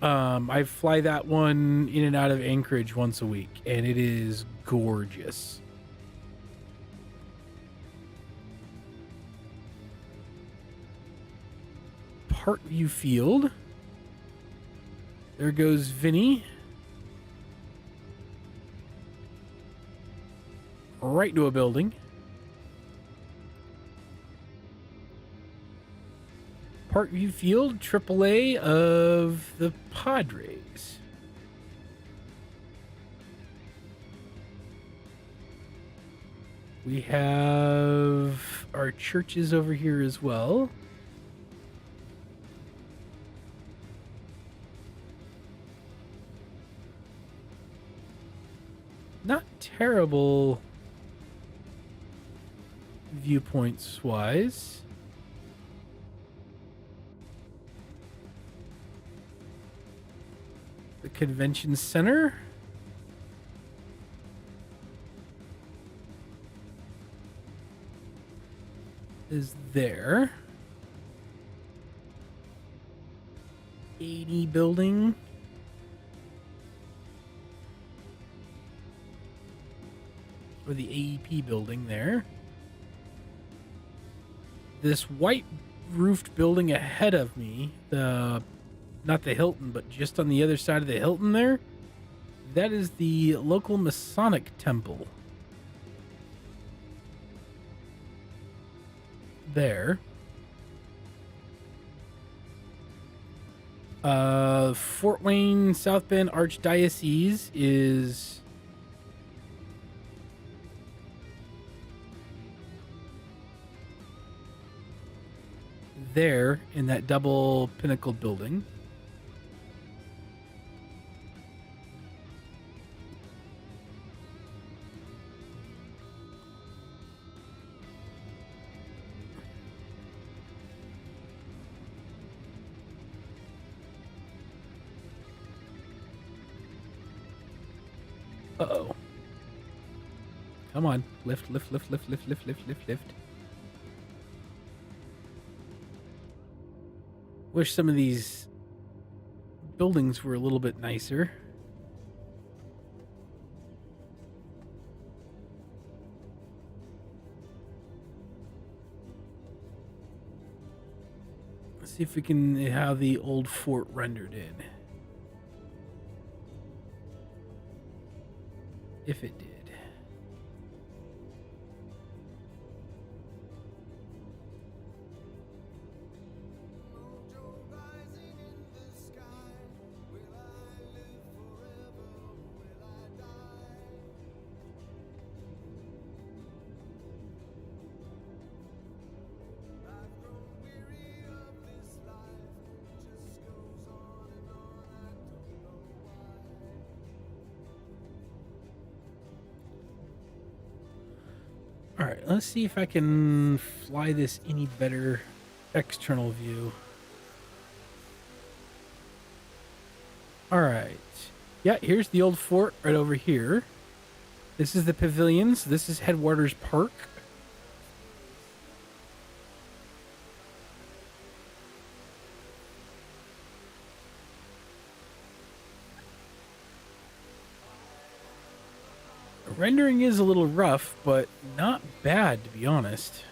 I fly that one in and out of Anchorage once a week, and it is gorgeous. Parkview Field. There goes Vinny. Right to a building. Parkview Field, AAA of the Padres. We have our churches over here as well. Not terrible viewpoints wise. The convention center is there. 80 building. Or the AEP building there. This white roofed building ahead of me, not the Hilton, but just on the other side of the Hilton there, that is the local Masonic temple. There. Fort Wayne South Bend Archdiocese is there in that double pinnacled building. Uh-oh. Come on. Lift, lift, lift, lift, lift, lift, lift, lift, lift. Wish some of these buildings were a little bit nicer. Let's see if we can have the old fort rendered in. If it did. All right, let's see if I can fly this any better external view. All right. Yeah, here's the old fort right over here. This is the pavilions. This is Headwaters Park. Rendering is a little rough, but not bad, to be honest.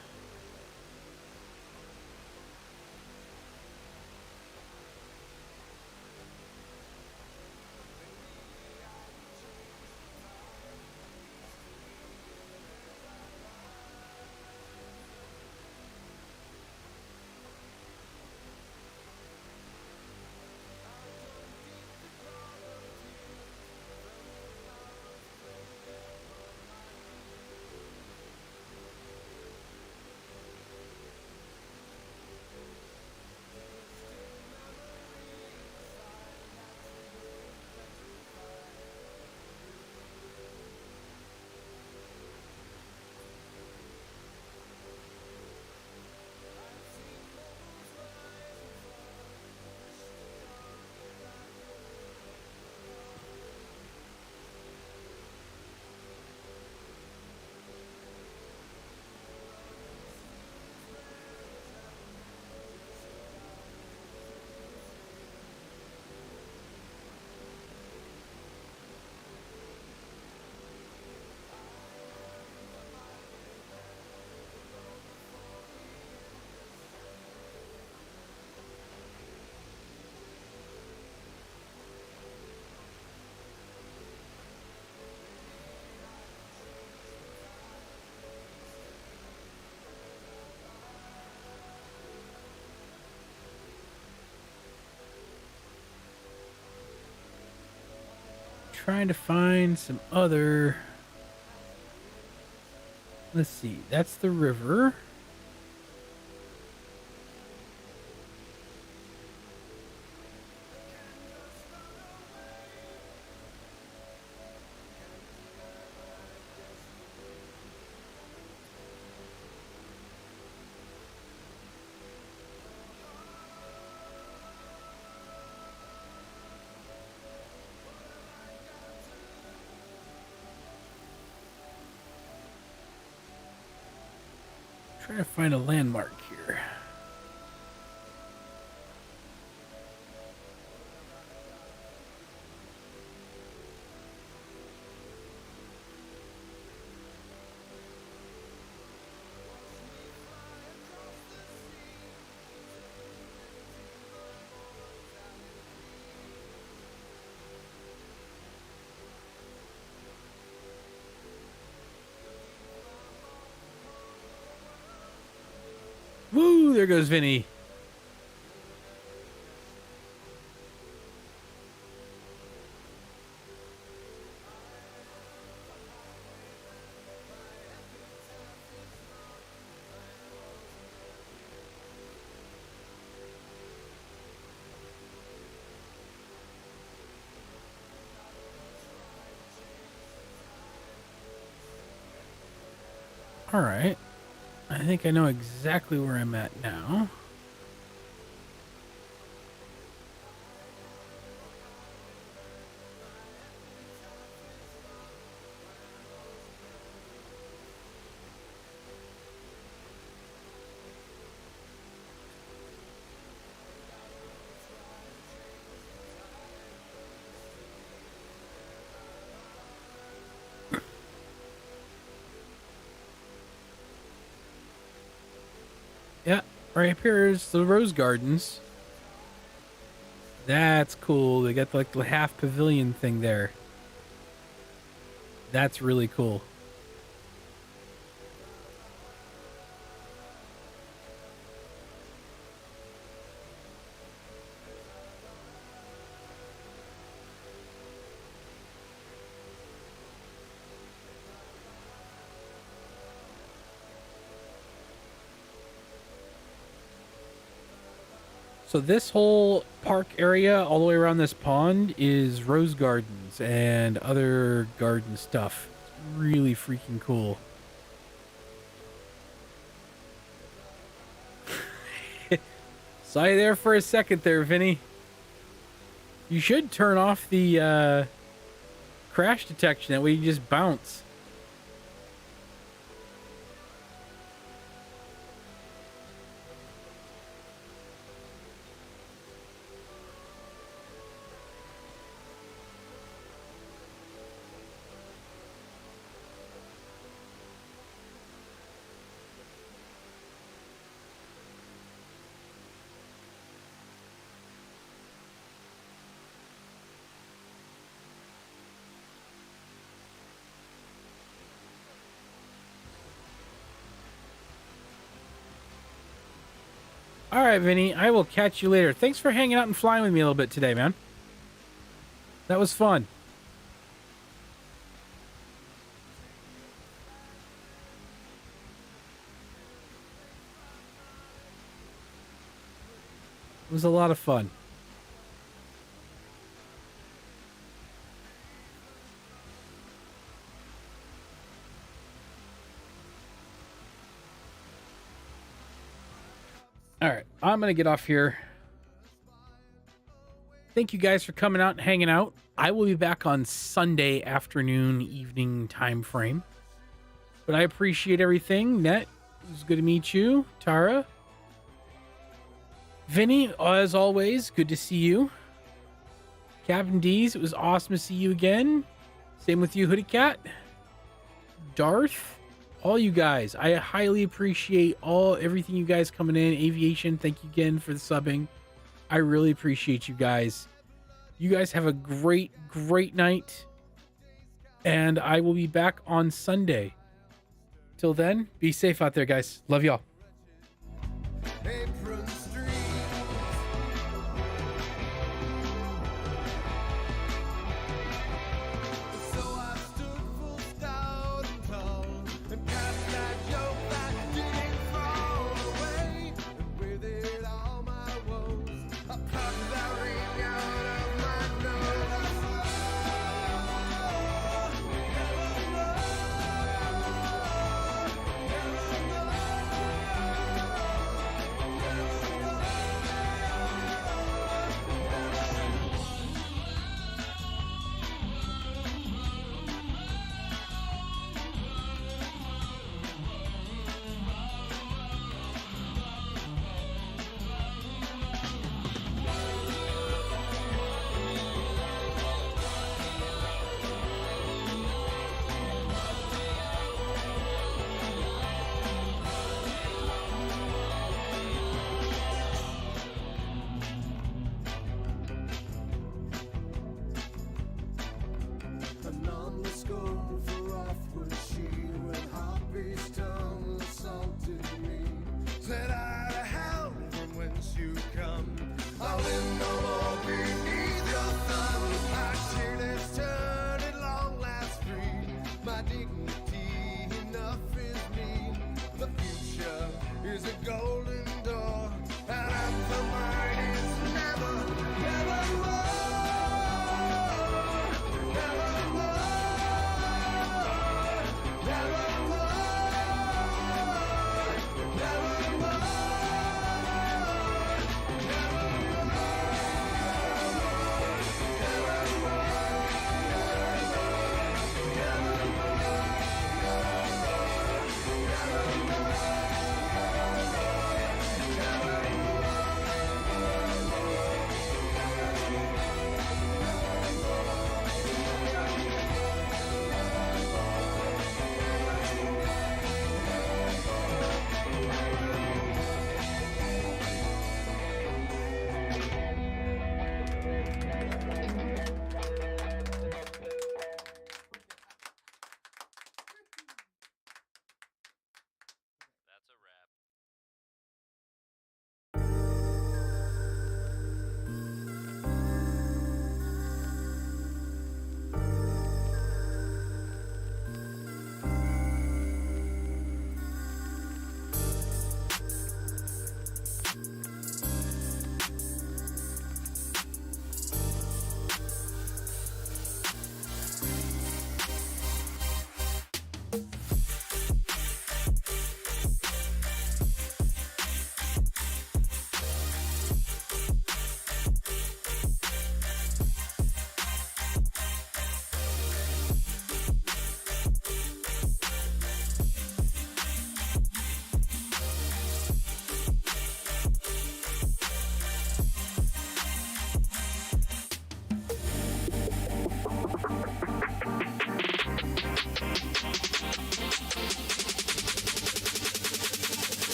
trying to find some other... Let's see. That's the river. Trying to find a landmark here. Woo, there goes Vinny. All right. I think I know exactly where I'm at now. Yeah, right up here is the Rose Gardens. That's cool. They got like the half pavilion thing there. That's really cool. So this whole park area all the way around this pond is rose gardens and other garden stuff. It's really freaking cool. Saw you there for a second there, Vinny. You should turn off the crash detection. That way you just bounce. All right, Vinny, I will catch you later. Thanks for hanging out and flying with me a little bit today, man. That was fun. It was a lot of fun. All right, I'm going to get off here. Thank you guys for coming out and hanging out. I will be back on Sunday afternoon, evening time frame. But I appreciate everything. Net, it was good to meet you. Tara. Vinny, as always, good to see you. Captain D's, it was awesome to see you again. Same with you, Hoodie Cat. Darth. All you guys, I highly appreciate everything you guys coming in. Aviation, thank you again for the subbing. I really appreciate you guys. You guys have a great night. And I will be back on Sunday. Till then, be safe out there, guys. Love y'all.